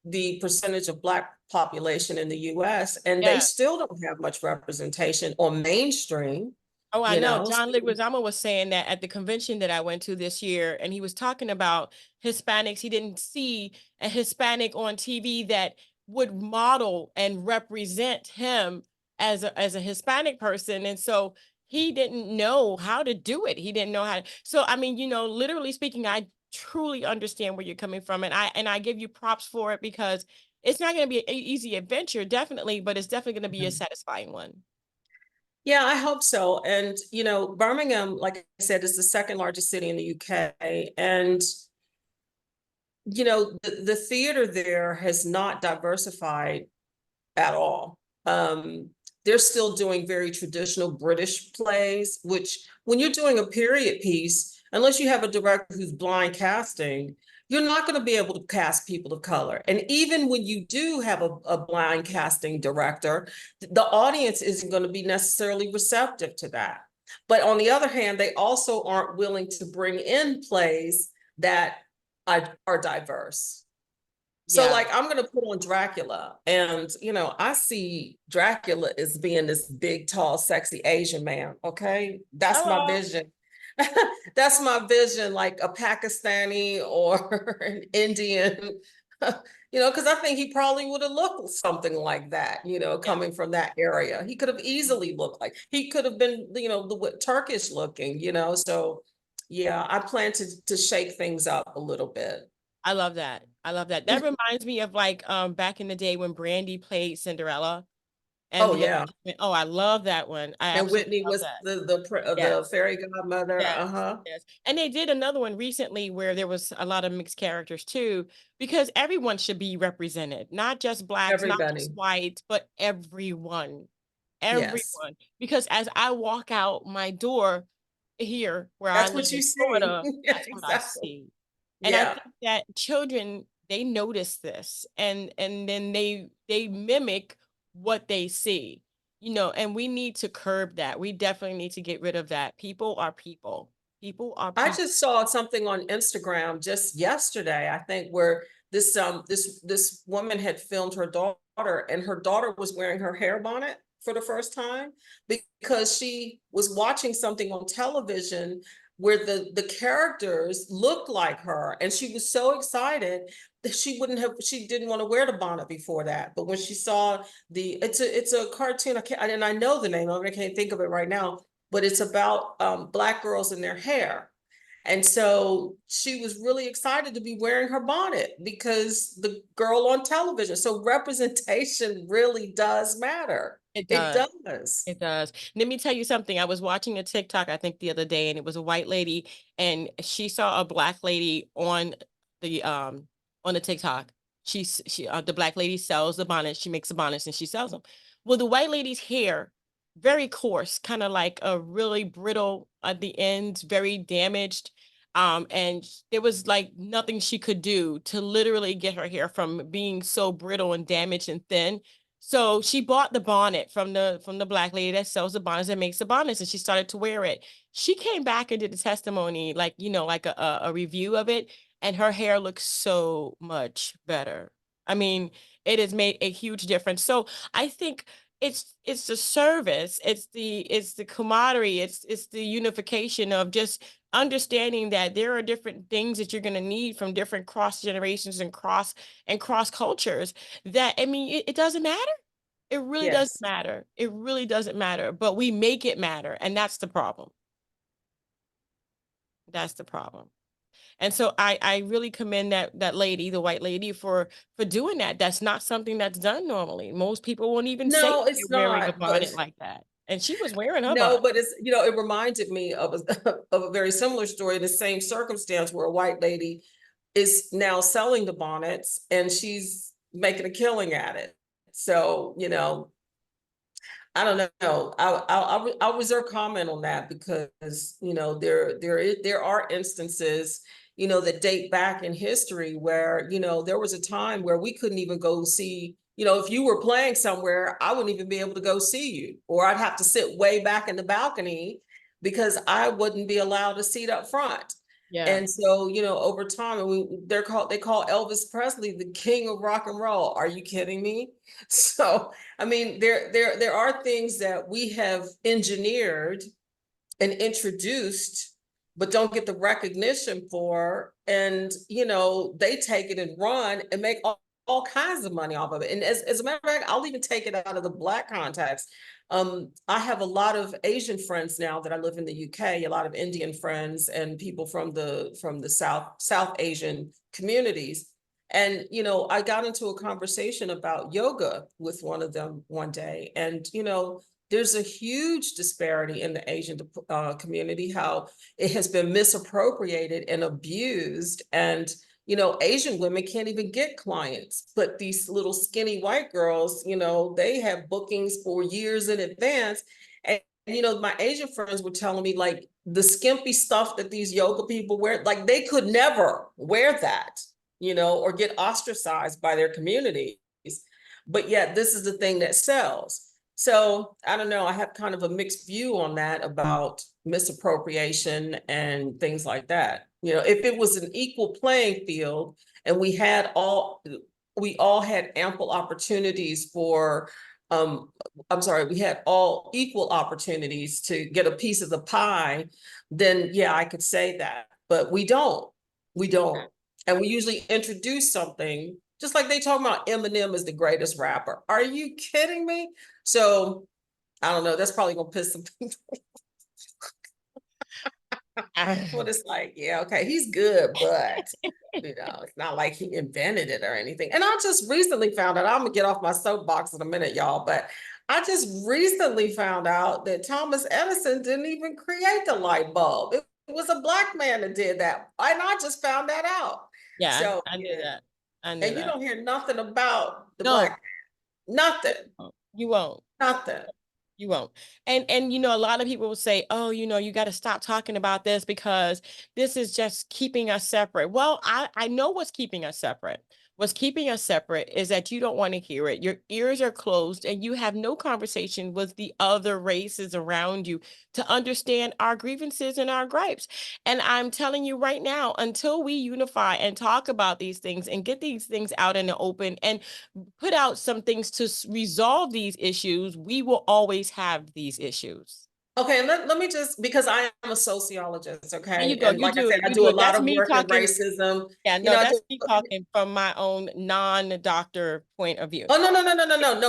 [SPEAKER 2] the percentage of Black population in the US, and they
[SPEAKER 1] yeah.
[SPEAKER 2] still don't have much representation on mainstream,
[SPEAKER 1] Oh, I
[SPEAKER 2] you
[SPEAKER 1] know.
[SPEAKER 2] know.
[SPEAKER 1] John Leguizamo was saying that at the convention that I went to this year, and he was talking about Hispanics. He didn't see a Hispanic on TV that would model and represent him as a Hispanic person. And so he didn't know how to do it. He didn't know how to. So I mean, literally speaking, I truly understand where you're coming from. And I give you props for it, because it's not going to be an easy adventure, definitely, but it's definitely going to be a
[SPEAKER 2] Mhm.
[SPEAKER 1] satisfying one.
[SPEAKER 2] Yeah, I hope so. And, Birmingham, like I said, is the second largest city in the UK. And, the theater there has not diversified at all. They're still doing very traditional British plays, which when you're doing a period piece, unless you have a director who's blind casting, you're not going to be able to cast people of color. And even when you do have a blind casting director, the audience isn't going to be necessarily receptive to that. But on the other hand, they also aren't willing to bring in plays that are diverse. So
[SPEAKER 1] Yeah.
[SPEAKER 2] like I'm gonna put on Dracula, and I see Dracula as being this big, tall, sexy Asian man. Okay. That's my
[SPEAKER 1] Hello.
[SPEAKER 2] vision. That's my vision, like a Pakistani or an Indian, because I think he probably would have looked something like that,
[SPEAKER 1] Yeah.
[SPEAKER 2] coming from that area. He could have easily looked like he could have been, the Turkish looking, so yeah, I plan to shake things up a little bit.
[SPEAKER 1] I love that. I love that. That reminds me of like back in the day when Brandy played Cinderella and
[SPEAKER 2] Oh
[SPEAKER 1] the
[SPEAKER 2] yeah.
[SPEAKER 1] oh, I love that one. I
[SPEAKER 2] And
[SPEAKER 1] absolutely
[SPEAKER 2] Whitney
[SPEAKER 1] love
[SPEAKER 2] was
[SPEAKER 1] that.
[SPEAKER 2] the
[SPEAKER 1] Yes.
[SPEAKER 2] fairy godmother.
[SPEAKER 1] Yes.
[SPEAKER 2] Uh-huh.
[SPEAKER 1] Yes. And they did another one recently where there was a lot of mixed characters too, because everyone should be represented, not just Blacks, not just
[SPEAKER 2] Everybody.
[SPEAKER 1] whites, but everyone.
[SPEAKER 2] Yes.
[SPEAKER 1] Everyone. Because as I walk out my door here where I
[SPEAKER 2] That's
[SPEAKER 1] live
[SPEAKER 2] what you
[SPEAKER 1] in
[SPEAKER 2] see.
[SPEAKER 1] Florida,
[SPEAKER 2] Yeah,
[SPEAKER 1] that's what I
[SPEAKER 2] exactly.
[SPEAKER 1] see. And I
[SPEAKER 2] Yeah.
[SPEAKER 1] think that children, they notice this, and then they mimic what they see, and we need to curb that. We definitely need to get rid of that. People are people. People are
[SPEAKER 2] I
[SPEAKER 1] people.
[SPEAKER 2] just saw something on Instagram just yesterday, I think, where this woman had filmed her daughter, and her daughter was wearing her hair bonnet for the first time because she was watching something on television where the characters looked like her, and she was so excited that she didn't want to wear the bonnet before that. But when she saw it's a cartoon, and I know the name of it, I can't think of it right now, but it's about Black girls and their hair. And so she was really excited to be wearing her bonnet because the girl on television. So representation really does matter.
[SPEAKER 1] It
[SPEAKER 2] It
[SPEAKER 1] does.
[SPEAKER 2] does.
[SPEAKER 1] It does. Let me tell you something. I was watching a TikTok, I think the other day, and it was a white lady, and she saw a Black lady the on the TikTok. The Black lady sells the bonnets. She makes the bonnets and she sells them. Well, the white lady's hair, very coarse, kind of like a really brittle at the ends, very damaged. And there was like nothing she could do to literally get her hair from being so brittle and damaged and thin. So she bought the bonnet from the Black lady that sells the bonnets and makes the bonnets, and she started to wear it. She came back and did a testimony, like, like a review of it, and her hair looks so much better. I mean, it has made a huge difference. So I think it's the service, it's the camaraderie, it's the unification of just understanding that there are different things that you're going to need from different cross generations and cross cultures, that, I mean, it doesn't matter. It really doesn't
[SPEAKER 2] Yes.
[SPEAKER 1] matter. It really doesn't matter, but we make it matter, and that's the problem. That's the problem. And so I really commend that lady, the white lady, for doing that. That's not something that's done normally. Most people won't even say
[SPEAKER 2] No,
[SPEAKER 1] they're
[SPEAKER 2] it's
[SPEAKER 1] wearing a
[SPEAKER 2] not. But
[SPEAKER 1] bonnet like that. And she was wearing her
[SPEAKER 2] no,
[SPEAKER 1] bonnet.
[SPEAKER 2] but it reminded me of of a very similar story in the same circumstance where a white lady is now selling the bonnets and she's making a killing at it. So, I don't know. I'll reserve comment on that because there are instances that date back in history where there was a time where we couldn't even go see. If you were playing somewhere, I wouldn't even be able to go see you, or I'd have to sit way back in the balcony because I wouldn't be allowed a seat up front.
[SPEAKER 1] Yeah.
[SPEAKER 2] And so, over time, they call Elvis Presley the king of rock and roll. Are you kidding me? So, I mean, there are things that we have engineered and introduced, but don't get the recognition for. And, they take it and run and make all kinds of money off of it. And as a matter of fact, I'll even take it out of the Black context. I have a lot of Asian friends now that I live in the UK, a lot of Indian friends and people from the South Asian communities. And, I got into a conversation about yoga with one of them one day. And, there's a huge disparity in the Asian community, how it has been misappropriated and abused. And, Asian women can't even get clients, but these little skinny white girls, they have bookings for years in advance. And, my Asian friends were telling me like the skimpy stuff that these yoga people wear, like they could never wear that, or get ostracized by their communities. But yet this is the thing that sells. So I don't know. I have kind of a mixed view on that about misappropriation and things like that. If it was an equal playing field and we all had ample opportunities for, we had all equal opportunities to get a piece of the pie, then yeah, I could say that. But we don't. We don't. And we usually introduce something, just like they talk about Eminem is the greatest rapper. Are you kidding me? So I don't know. That's probably gonna piss some people. But it's like, yeah, okay, he's good, but it's not like he invented it or anything. And I just recently found out, I'm gonna get off my soapbox in a minute, y'all, but I just recently found out that Thomas Edison didn't even create the light bulb. It was a Black man that did that. And I just found that out.
[SPEAKER 1] Yeah,
[SPEAKER 2] So
[SPEAKER 1] I knew
[SPEAKER 2] yeah.
[SPEAKER 1] that. I knew
[SPEAKER 2] And you
[SPEAKER 1] that.
[SPEAKER 2] don't hear nothing about the
[SPEAKER 1] No,
[SPEAKER 2] Black, nothing,
[SPEAKER 1] you won't.
[SPEAKER 2] nothing.
[SPEAKER 1] You won't. And a lot of people will say, "Oh, you got to stop talking about this because this is just keeping us separate." Well, I know what's keeping us separate. What's keeping us separate is that you don't want to hear it. Your ears are closed and you have no conversation with the other races around you to understand our grievances and our gripes. And I'm telling you right now, until we unify and talk about these things and get these things out in the open and put out some things to resolve these issues, we will always have these issues.
[SPEAKER 2] Okay, let me just, because I am a sociologist,
[SPEAKER 1] There
[SPEAKER 2] okay?
[SPEAKER 1] you go.
[SPEAKER 2] And like I said, I do a lot
[SPEAKER 1] That's
[SPEAKER 2] of
[SPEAKER 1] me
[SPEAKER 2] work in
[SPEAKER 1] talking.
[SPEAKER 2] racism.
[SPEAKER 1] Yeah,
[SPEAKER 2] You
[SPEAKER 1] no,
[SPEAKER 2] know, I do.
[SPEAKER 1] that's me talking from my own non-doctor point of view.
[SPEAKER 2] Oh,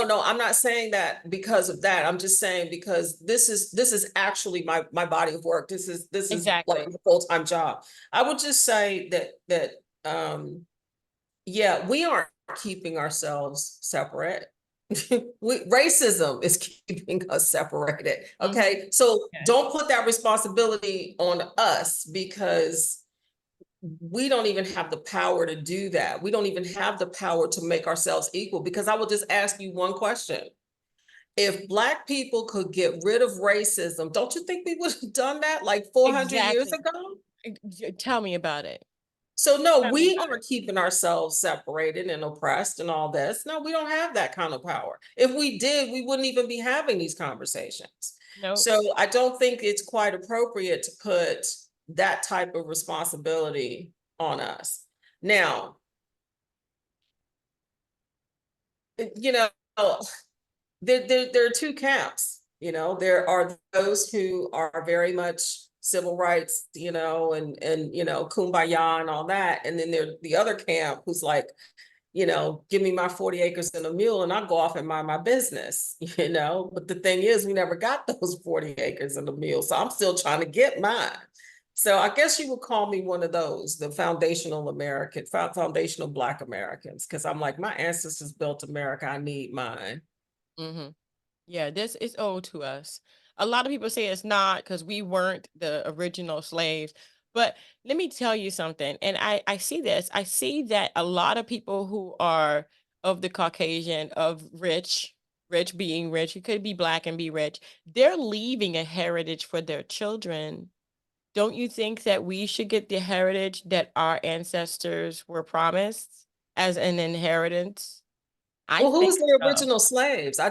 [SPEAKER 2] no. I'm not saying that because of that. I'm just saying because this is actually my body of work. This is
[SPEAKER 1] Exactly.
[SPEAKER 2] like a full-time job. I would just say that yeah, we aren't keeping ourselves separate. Racism is keeping us separated. Okay. So
[SPEAKER 1] Okay.
[SPEAKER 2] don't put that responsibility on us because we don't even have the power to do that. We don't even have the power to make ourselves equal because I will just ask you one question. If Black people could get rid of racism, don't you think we would have done that like 400 years
[SPEAKER 1] Exactly.
[SPEAKER 2] ago?
[SPEAKER 1] Tell me about it.
[SPEAKER 2] So no,
[SPEAKER 1] Tell me
[SPEAKER 2] we
[SPEAKER 1] about it.
[SPEAKER 2] aren't keeping ourselves separated and oppressed and all this. No, we don't have that kind of power. If we did, we wouldn't even be having these conversations.
[SPEAKER 1] No.
[SPEAKER 2] So I don't think it's quite appropriate to put that type of responsibility on us. Now, you know, there are two camps. You know, there are those who are very much civil rights, and kumbaya and all that. And then there's the other camp who's like, give me my 40 acres and a mule and I'll go off and mind my business, But the thing is, we never got those 40 acres and a mule. So I'm still trying to get mine. So I guess you would call me one of those, the foundational Black Americans, because I'm like, my ancestors built America. I need mine.
[SPEAKER 1] Mm-hmm. Yeah, this is owed to us. A lot of people say it's not because we weren't the original slaves. But let me tell you something. And I see this. I see that a lot of people who are of the Caucasian, of rich being rich, you could be Black and be rich, they're leaving a heritage for their children. Don't you think that we should get the heritage that our ancestors were promised as an inheritance? I
[SPEAKER 2] Well,
[SPEAKER 1] think
[SPEAKER 2] who's the
[SPEAKER 1] so.
[SPEAKER 2] original slaves? I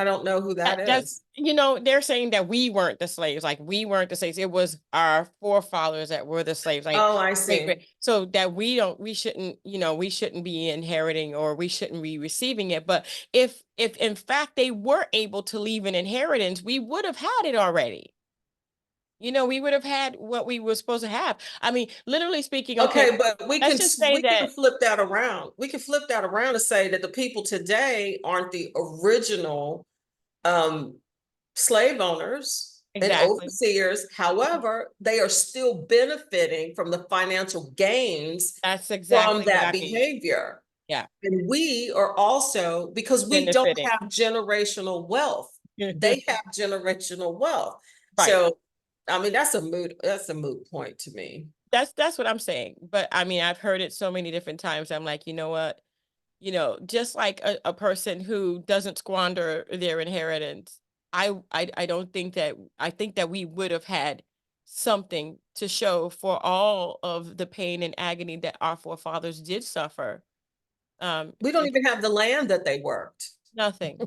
[SPEAKER 2] don't know who that
[SPEAKER 1] That's,
[SPEAKER 2] is.
[SPEAKER 1] they're saying that we weren't the slaves, like we weren't the slaves. It was our forefathers that were the slaves, like
[SPEAKER 2] Oh, I
[SPEAKER 1] great,
[SPEAKER 2] see.
[SPEAKER 1] great. So that we shouldn't, we shouldn't be inheriting or we shouldn't be receiving it. But if in fact they were able to leave an inheritance, we would have had it already. We would have had what we were supposed to have. I mean, literally speaking, okay,
[SPEAKER 2] Okay, but we
[SPEAKER 1] let's
[SPEAKER 2] can
[SPEAKER 1] just say
[SPEAKER 2] we can
[SPEAKER 1] that
[SPEAKER 2] flip that around. We can flip that around and say that the people today aren't the original um slave owners and
[SPEAKER 1] exactly.
[SPEAKER 2] overseers. However, they are still benefiting from the financial gains
[SPEAKER 1] That's
[SPEAKER 2] from
[SPEAKER 1] exactly what
[SPEAKER 2] that
[SPEAKER 1] I mean.
[SPEAKER 2] behavior.
[SPEAKER 1] Yeah,
[SPEAKER 2] And we are also, because we don't
[SPEAKER 1] benefiting.
[SPEAKER 2] have generational wealth, they have generational wealth.
[SPEAKER 1] Right.
[SPEAKER 2] So, I mean, that's a moot point to me.
[SPEAKER 1] That's what I'm saying. But I mean, I've heard it so many different times. I'm like, you know what? Just like a person who doesn't squander their inheritance, I don't think that I think that we would have had something to show for all of the pain and agony that our forefathers did suffer.
[SPEAKER 2] We don't
[SPEAKER 1] If
[SPEAKER 2] even have the land that they worked.
[SPEAKER 1] nothing.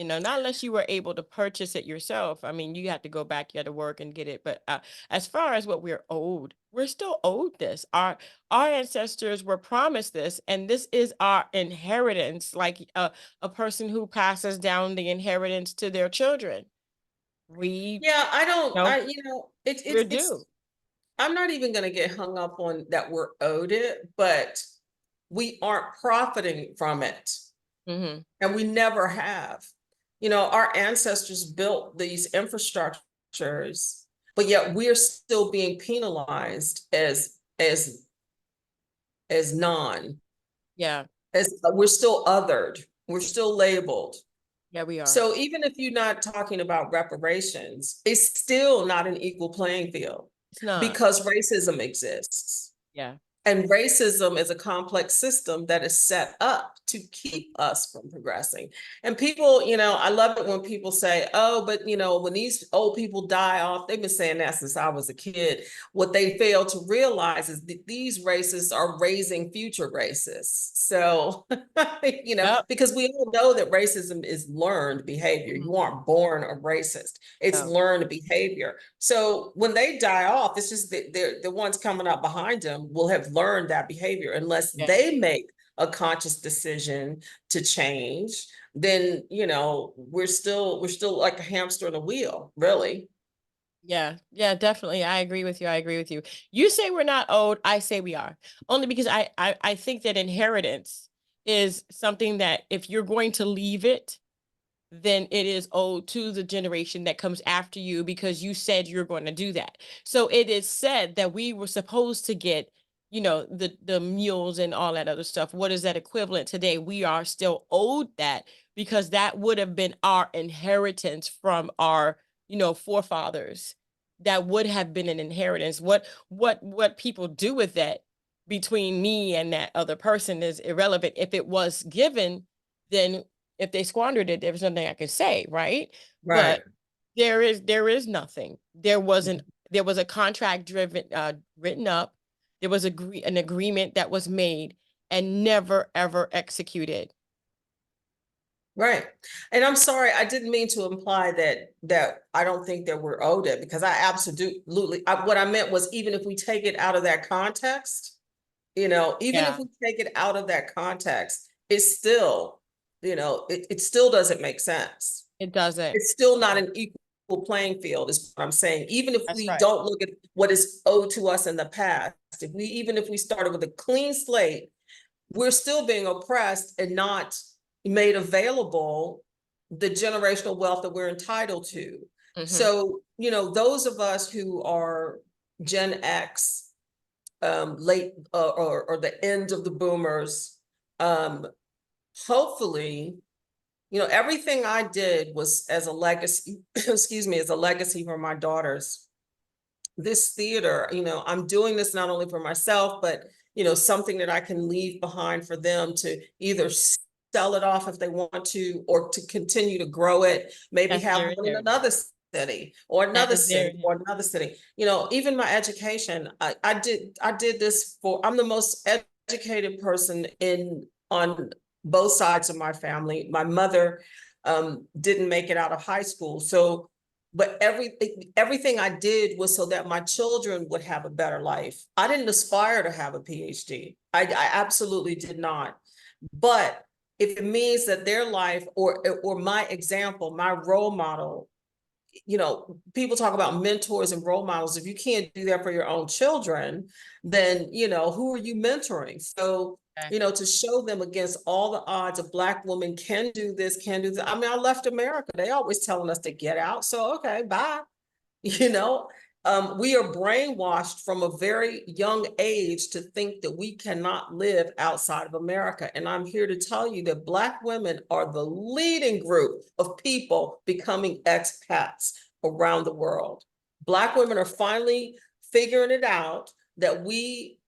[SPEAKER 1] Not unless you were able to purchase it yourself. I mean, you have to go back, you had to work and get it. But as far as what we're owed, we're still owed this. Our ancestors were promised this, and this is our inheritance, like a person who passes down the inheritance to their children. We
[SPEAKER 2] Yeah, I don't,
[SPEAKER 1] know we're
[SPEAKER 2] it's,
[SPEAKER 1] due.
[SPEAKER 2] I'm not even gonna get hung up on that we're owed it, but we aren't profiting from it.
[SPEAKER 1] Hmm.
[SPEAKER 2] And we never have. Our ancestors built these infrastructures, but yet we're still being penalized as non,
[SPEAKER 1] Yeah,
[SPEAKER 2] as we're still othered, we're still labeled.
[SPEAKER 1] yeah, we are.
[SPEAKER 2] So even if you're not talking about reparations, it's still not an equal playing field
[SPEAKER 1] It's not.
[SPEAKER 2] because racism exists.
[SPEAKER 1] Yeah.
[SPEAKER 2] And racism is a complex system that is set up to keep us from progressing. And people, I love it when people say, oh, but when these old people die off, they've been saying that since I was a kid. What they fail to realize is that these races are raising future racists. So,
[SPEAKER 1] Yep.
[SPEAKER 2] because we all know that racism is learned behavior.
[SPEAKER 1] Mhm.
[SPEAKER 2] You aren't born a racist. It's
[SPEAKER 1] No.
[SPEAKER 2] learned behavior. So when they die off, it's just that the ones coming up behind them will have learned that behavior unless
[SPEAKER 1] Yeah.
[SPEAKER 2] they make a conscious decision to change. then, we're still like a hamster in a wheel, really.
[SPEAKER 1] Yeah, yeah, definitely. I agree with you. I agree with you. You say we're not old. I say we are. Only because I think that inheritance is something that if you're going to leave it, then it is owed to the generation that comes after you because you said you're going to do that. So it is said that we were supposed to get, the mules and all that other stuff. What is that equivalent today? We are still owed that because that would have been our inheritance from our, forefathers. That would have been an inheritance. What people do with that between me and that other person is irrelevant. If it was given, then if they squandered it, there was nothing I could say, right?
[SPEAKER 2] Right.
[SPEAKER 1] But there is nothing. There was a contract written up. There was an agreement that was made and never ever executed.
[SPEAKER 2] Right. And I'm sorry, I didn't mean to imply that I don't think that we're owed it, because I absolutely, what I meant was, even if we take it out of that context, even if
[SPEAKER 1] Yeah,
[SPEAKER 2] we take it out of that context, it's still, it still doesn't make sense.
[SPEAKER 1] it doesn't.
[SPEAKER 2] It's still not an equal playing field, is what I'm saying. Even if
[SPEAKER 1] That's
[SPEAKER 2] we
[SPEAKER 1] right.
[SPEAKER 2] don't look at what is owed to us in the past, even if we started with a clean slate, we're still being oppressed and not made available the generational wealth that we're entitled to.
[SPEAKER 1] Hmm.
[SPEAKER 2] So, those of us who are Gen X, late, or the end of the boomers, hopefully, everything I did was as a legacy, excuse me, as a legacy for my daughters. This theater, I'm doing this not only for myself, but, something that I can leave behind for them to either sell it off if they want to, or to continue to grow it, maybe
[SPEAKER 1] That's
[SPEAKER 2] have
[SPEAKER 1] their
[SPEAKER 2] one in
[SPEAKER 1] inheritance.
[SPEAKER 2] another city, or
[SPEAKER 1] That
[SPEAKER 2] another
[SPEAKER 1] is their
[SPEAKER 2] city, or
[SPEAKER 1] inheritance.
[SPEAKER 2] another city. Even my education, I did this I'm the most educated person on both sides of my family. My mother didn't make it out of high school, so, but everything I did was so that my children would have a better life. I didn't aspire to have a PhD. I absolutely did not. But if it means that their life, or my example, my role model, people talk about mentors and role models. If you can't do that for your own children, then, who are you mentoring? So,
[SPEAKER 1] Exactly.
[SPEAKER 2] to show them against all the odds, a Black woman can do this, can do that. I mean, I left America. They always telling us to get out. So, okay, bye. You know, we are brainwashed from a very young age to think that we cannot live outside of America. And I'm here to tell you that Black women are the leading group of people becoming expats around the world. Black women are finally figuring it out that we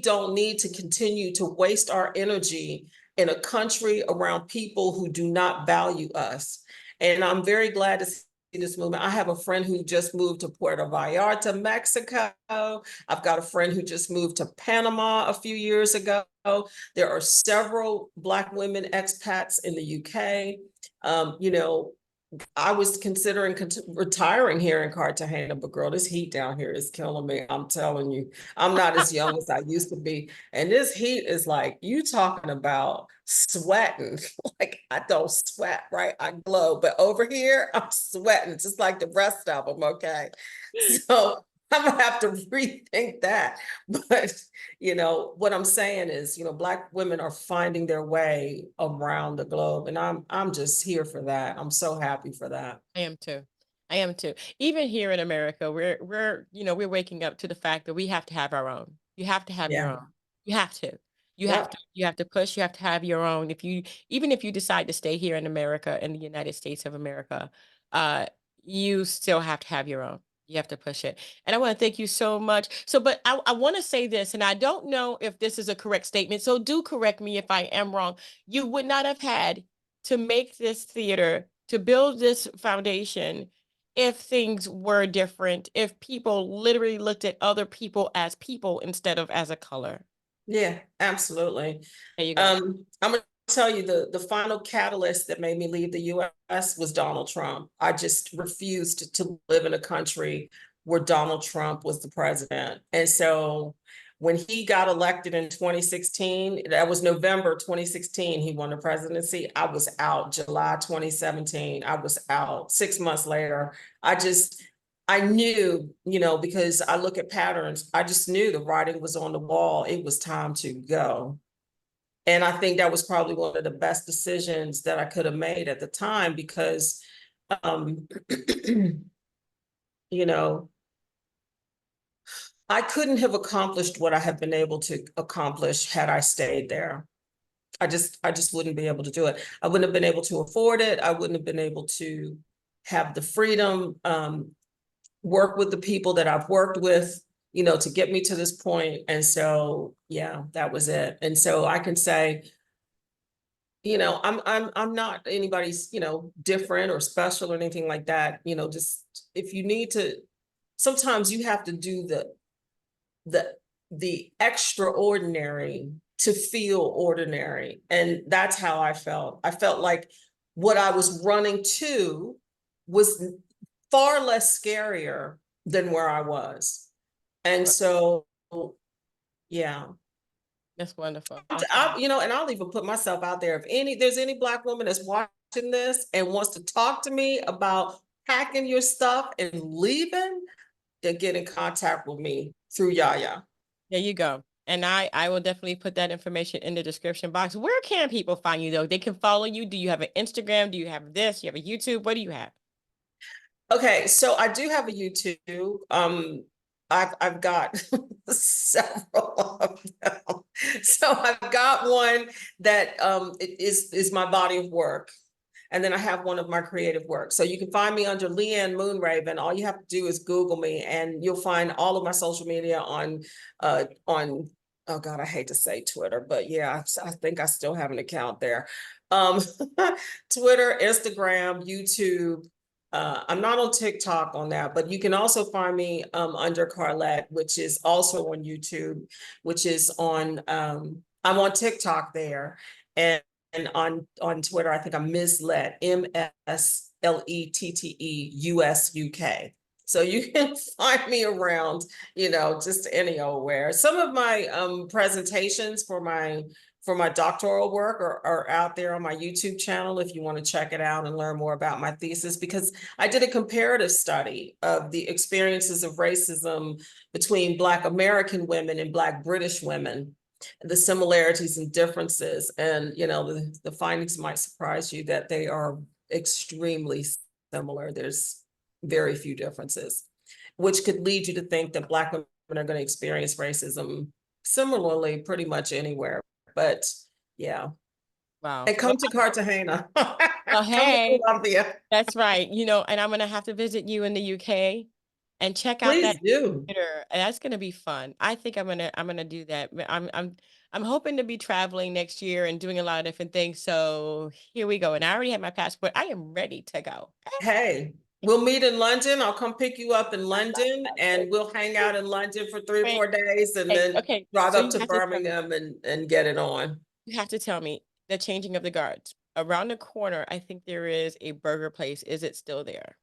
[SPEAKER 2] don't need to continue to waste our energy in a country around people who do not value us. And I'm very glad to see this movement. I have a friend who just moved to Puerto Vallarta, Mexico. I've got a friend who just moved to Panama a few years ago. There are several Black women expats in the UK. I was considering retiring here in Cartagena, but girl, this heat down here is killing me. I'm telling you, I'm not as young as I used to be. And this heat is like, you talking about sweating. Like, I don't sweat, right? I glow, but over here, I'm sweating just like the rest of them, okay? So I'm gonna have to rethink that. But what I'm saying is, Black women are finding their way around the globe, and I'm just here for that. I'm so happy for that.
[SPEAKER 1] I am too. I am too. Even here in America, we're waking up to the fact that we have to have our own. You have to have your
[SPEAKER 2] Yeah.
[SPEAKER 1] own. You have to. You have
[SPEAKER 2] Yep.
[SPEAKER 1] to. You have to push. You have to have your own. Even if you decide to stay here in America, in the United States of America, uh, you still have to have your own. You have to push it. And I want to thank you so much. So, but I want to say this, and I don't know if this is a correct statement. So do correct me if I am wrong. You would not have had to make this theater, to build this foundation, if things were different, if people literally looked at other people as people instead of as a color.
[SPEAKER 2] Yeah, absolutely.
[SPEAKER 1] There you go.
[SPEAKER 2] I'm gonna tell you, the final catalyst that made me leave the US was Donald Trump. I just refused to live in a country where Donald Trump was the president. And so when he got elected in 2016, that was November 2016, he won the presidency. I was out. July 2017, I was out. 6 months later, I knew, because I look at patterns, I just knew the writing was on the wall. It was time to go. And I think that was probably one of the best decisions that I could have made at the time, because, you know, I couldn't have accomplished what I have been able to accomplish had I stayed there. I just wouldn't be able to do it. I wouldn't have been able to afford it. I wouldn't have been able to have the freedom, work with the people that I've worked with, to get me to this point. And so, yeah, that was it. And so I can say, I'm not anybody's, different or special or anything like that. Just if you need to, sometimes you have to do the extraordinary to feel ordinary. And that's how I felt. I felt like what I was running to was far less scarier than where I was. And so, yeah.
[SPEAKER 1] That's wonderful.
[SPEAKER 2] And I'll even put myself out there. If there's any Black woman that's watching this and wants to talk to me about packing your stuff and leaving, then get in contact with me through Yaya.
[SPEAKER 1] There you go. And I will definitely put that information in the description box. Where can people find you though? They can follow you. Do you have an Instagram? Do you have this? You have a YouTube? What do you have?
[SPEAKER 2] Okay, so I do have a YouTube. I've got several of them. So I've got one that is my body of work. And then I have one of my creative work. So you can find me under Liane Moonraven. All you have to do is Google me, and you'll find all of my social media on, oh God, I hate to say Twitter, but yeah, I think I still have an account there. Twitter, Instagram, YouTube. I'm not on TikTok on that, but you can also find me under Carlette, which is also on YouTube, which is on, I'm on TikTok there. And on Twitter, I think I'm Ms. Lett, MSLETTE US UK. So you can find me around, just anywhere. Some of my presentations for my doctoral work are out there on my YouTube channel if you want to check it out and learn more about my thesis, because I did a comparative study of the experiences of racism between Black American women and Black British women, the similarities and differences. And, the findings might surprise you that they are extremely similar. There's very few differences, which could lead you to think that Black women are going to experience racism similarly pretty much anywhere. But yeah.
[SPEAKER 1] Wow.
[SPEAKER 2] And come to Cartagena.
[SPEAKER 1] Well,
[SPEAKER 2] Come
[SPEAKER 1] hey,
[SPEAKER 2] to Colombia.
[SPEAKER 1] that's right. And I'm gonna have to visit you in the UK and check out
[SPEAKER 2] Please
[SPEAKER 1] that
[SPEAKER 2] do.
[SPEAKER 1] theater. That's gonna be fun. I think I'm gonna do that. I'm hoping to be traveling next year and doing a lot of different things. So here we go. And I already have my passport. I am ready to go.
[SPEAKER 2] Hey, we'll meet in London. I'll come pick you up in London, and we'll hang out in London for 3 or
[SPEAKER 1] Wait,
[SPEAKER 2] 4 days, and
[SPEAKER 1] okay,
[SPEAKER 2] then
[SPEAKER 1] okay.
[SPEAKER 2] drive
[SPEAKER 1] So
[SPEAKER 2] up to Birmingham and get it on.
[SPEAKER 1] you have to tell me the changing of the guards. Around the corner, I think there is a burger place. Is it still there?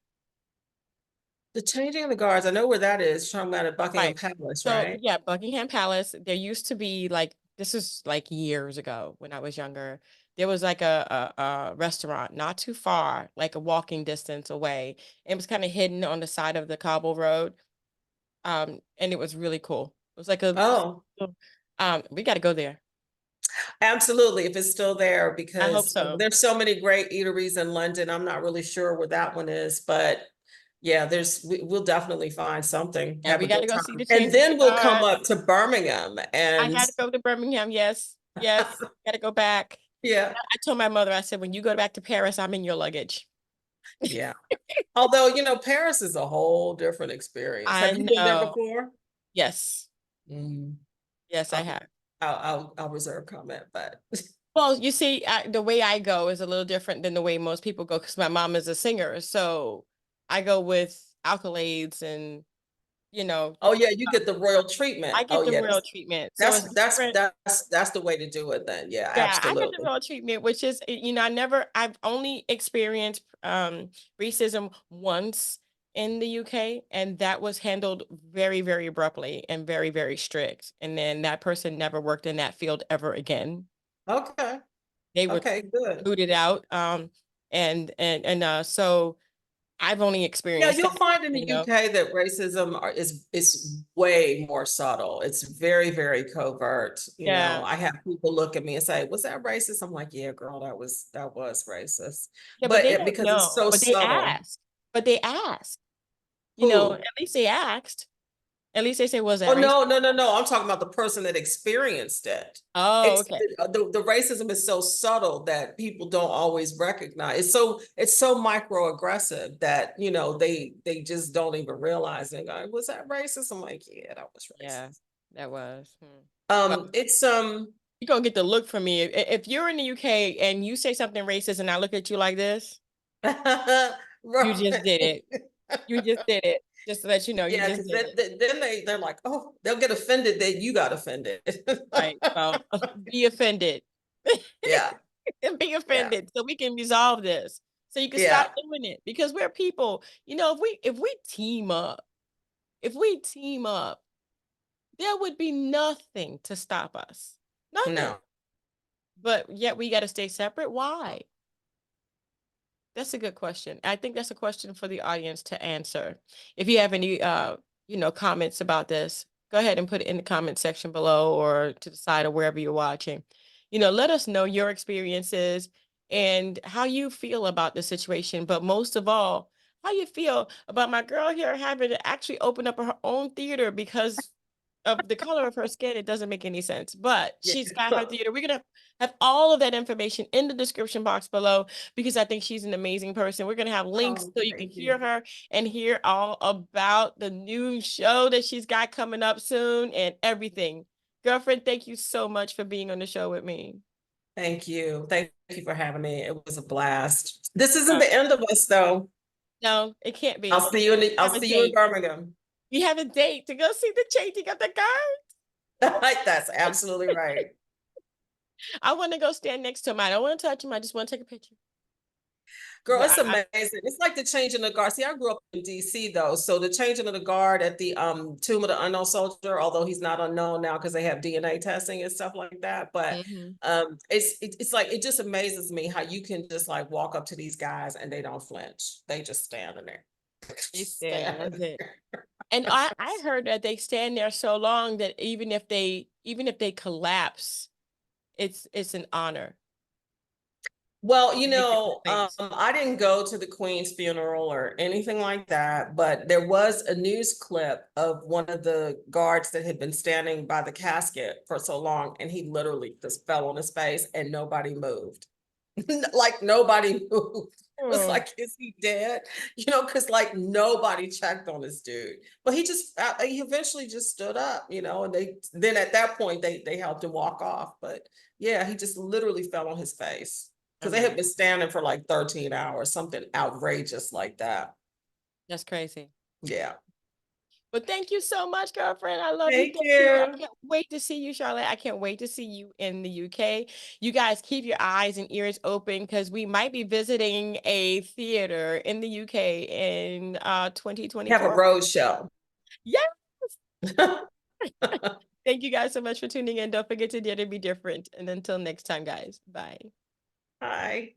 [SPEAKER 2] The changing of the guards, I know where that is. Talking about at Buckingham
[SPEAKER 1] Right.
[SPEAKER 2] Palace,
[SPEAKER 1] So
[SPEAKER 2] right?
[SPEAKER 1] yeah, Buckingham Palace. There used to be like, this is like years ago when I was younger. There was like a restaurant not too far, like a walking distance away. It was kind of hidden on the side of the cobble road. And it was really cool. It was like
[SPEAKER 2] Oh,
[SPEAKER 1] we got to go there.
[SPEAKER 2] absolutely. If it's still there,
[SPEAKER 1] I hope
[SPEAKER 2] because
[SPEAKER 1] so.
[SPEAKER 2] there's so many great eateries in London. I'm not really sure where that one is, but yeah, we'll definitely find something,
[SPEAKER 1] And
[SPEAKER 2] have
[SPEAKER 1] we
[SPEAKER 2] a
[SPEAKER 1] got
[SPEAKER 2] good
[SPEAKER 1] to go see
[SPEAKER 2] time.
[SPEAKER 1] the
[SPEAKER 2] And
[SPEAKER 1] changing of the
[SPEAKER 2] then we'll come
[SPEAKER 1] guards.
[SPEAKER 2] up to Birmingham
[SPEAKER 1] I
[SPEAKER 2] and
[SPEAKER 1] got to go to Birmingham. Yes, yes. Got to go back.
[SPEAKER 2] yeah,
[SPEAKER 1] I told my mother, I said, when you go back to Paris, I'm in your luggage.
[SPEAKER 2] yeah. Although, Paris is a whole different experience.
[SPEAKER 1] I
[SPEAKER 2] Have you been there
[SPEAKER 1] know.
[SPEAKER 2] before?
[SPEAKER 1] Yes.
[SPEAKER 2] Mm,
[SPEAKER 1] Yes, I
[SPEAKER 2] I'll,
[SPEAKER 1] have.
[SPEAKER 2] I'll reserve comment, but
[SPEAKER 1] Well, you see, the way I go is a little different than the way most people go because my mom is a singer. So I go with accolades and, you know,
[SPEAKER 2] oh yeah, you get the royal treatment.
[SPEAKER 1] I get
[SPEAKER 2] Oh
[SPEAKER 1] the
[SPEAKER 2] yeah,
[SPEAKER 1] royal treatment. So it's
[SPEAKER 2] that's that's
[SPEAKER 1] different.
[SPEAKER 2] that's that's the way to do it then. Yeah,
[SPEAKER 1] Yeah, I get the
[SPEAKER 2] absolutely.
[SPEAKER 1] royal treatment, which is, I've only experienced racism once in the UK, and that was handled very, very abruptly and very, very strict. And then that person never worked in that field ever again.
[SPEAKER 2] Okay.
[SPEAKER 1] They were
[SPEAKER 2] Okay, good.
[SPEAKER 1] booted out. So I've only
[SPEAKER 2] Yeah,
[SPEAKER 1] experienced
[SPEAKER 2] you'll
[SPEAKER 1] that,
[SPEAKER 2] find in
[SPEAKER 1] you
[SPEAKER 2] the
[SPEAKER 1] know.
[SPEAKER 2] UK that racism is way more subtle. It's very, very covert. You know,
[SPEAKER 1] Yeah.
[SPEAKER 2] I have people look at me and say, "Was that racist?" I'm like, "Yeah, girl, that was racist."
[SPEAKER 1] Yeah, but
[SPEAKER 2] But
[SPEAKER 1] they don't
[SPEAKER 2] because it's
[SPEAKER 1] know.
[SPEAKER 2] so
[SPEAKER 1] But they
[SPEAKER 2] subtle.
[SPEAKER 1] ask. But they ask. You know, at
[SPEAKER 2] Who?
[SPEAKER 1] least they asked. At least they say, was
[SPEAKER 2] Oh
[SPEAKER 1] that racist?
[SPEAKER 2] no, no, no, no. I'm talking about the person that experienced it.
[SPEAKER 1] Oh,
[SPEAKER 2] It's
[SPEAKER 1] okay.
[SPEAKER 2] the racism is so subtle that people don't always recognize. It's so microaggressive that they just don't even realize it. Like, was that racist? I'm like, yeah, that was
[SPEAKER 1] Yeah,
[SPEAKER 2] racist.
[SPEAKER 1] that was. Well,
[SPEAKER 2] It's
[SPEAKER 1] you're gonna get the look from me. If you're in the UK and you say something racist and I look at you like this, you just did
[SPEAKER 2] right.
[SPEAKER 1] it. You just did it. Just to let you know, you
[SPEAKER 2] Yeah,
[SPEAKER 1] just
[SPEAKER 2] because
[SPEAKER 1] did it.
[SPEAKER 2] then they're like, oh, they'll get offended that you got offended.
[SPEAKER 1] Right. Well, be offended.
[SPEAKER 2] Yeah,
[SPEAKER 1] Be
[SPEAKER 2] yeah,
[SPEAKER 1] offended so we can resolve this. So you can
[SPEAKER 2] yeah.
[SPEAKER 1] stop doing it because we're people. You know, if we team up, if we team up, there would be nothing to stop us. Nothing.
[SPEAKER 2] No,
[SPEAKER 1] But yet we got to stay separate. Why? That's a good question. I think that's a question for the audience to answer. If you have any comments about this, go ahead and put it in the comment section below or to the side or wherever you're watching. Let us know your experiences and how you feel about the situation, but most of all, how you feel about my girl here having to actually open up her own theater because of the color of her skin. It doesn't make any sense, but
[SPEAKER 2] yeah.
[SPEAKER 1] she's got her theater. We're gonna have all of that information in the description box below because I think she's an amazing person. We're gonna have links
[SPEAKER 2] Oh,
[SPEAKER 1] so you can
[SPEAKER 2] thank
[SPEAKER 1] hear
[SPEAKER 2] you.
[SPEAKER 1] her and hear all about the new show that she's got coming up soon and everything. Girlfriend, thank you so much for being on the show with me.
[SPEAKER 2] Thank you. Thank you for having me. It was a blast. This isn't
[SPEAKER 1] Uh,
[SPEAKER 2] the end of us though.
[SPEAKER 1] no, it can't be. We
[SPEAKER 2] I'll
[SPEAKER 1] have a
[SPEAKER 2] see you in
[SPEAKER 1] date.
[SPEAKER 2] Birmingham.
[SPEAKER 1] We have a date to go see the changing of the guard.
[SPEAKER 2] That's absolutely right.
[SPEAKER 1] I want to go stand next to him. I don't want to touch him. I just want to take a picture.
[SPEAKER 2] Girl,
[SPEAKER 1] But
[SPEAKER 2] it's amazing. It's like the changing of the guard. See, I grew up in DC though. So the changing of the guard at the Tomb of the Unknown Soldier, although he's not unknown now because they have DNA testing and stuff like that. But
[SPEAKER 1] Mhm.
[SPEAKER 2] it's like it just amazes me how you can just like walk up to these guys and they don't flinch. They just standing there.
[SPEAKER 1] He's standing. That's
[SPEAKER 2] Stand
[SPEAKER 1] it.
[SPEAKER 2] there.
[SPEAKER 1] And I heard that they stand there so long that even if they collapse, it's an honor
[SPEAKER 2] Well,
[SPEAKER 1] to make it to space.
[SPEAKER 2] I didn't go to the Queen's funeral or anything like that, but there was a news clip of one of the guards that had been standing by the casket for so long, and he literally just fell on his face and nobody moved. Like nobody moved. It was
[SPEAKER 1] Oh,
[SPEAKER 2] like, is he dead? Because like nobody checked on this dude. But he eventually just stood up, and then at that point they helped him walk off. But yeah, he just literally fell on his face because they had
[SPEAKER 1] amazing.
[SPEAKER 2] been standing for like 13 hours, something outrageous like that.
[SPEAKER 1] That's crazy.
[SPEAKER 2] Yeah.
[SPEAKER 1] But thank you so much, girlfriend. I love you.
[SPEAKER 2] Thank
[SPEAKER 1] Thank you. I
[SPEAKER 2] you.
[SPEAKER 1] can't wait to see you, Charlotte. I can't wait to see you in the UK. You guys keep your eyes and ears open because we might be visiting a theater in the UK in
[SPEAKER 2] Have a
[SPEAKER 1] 2024.
[SPEAKER 2] road show.
[SPEAKER 1] Yes. Thank you guys so much for tuning in. Don't forget to dare to be different. And until next time, guys. Bye.
[SPEAKER 2] Hi.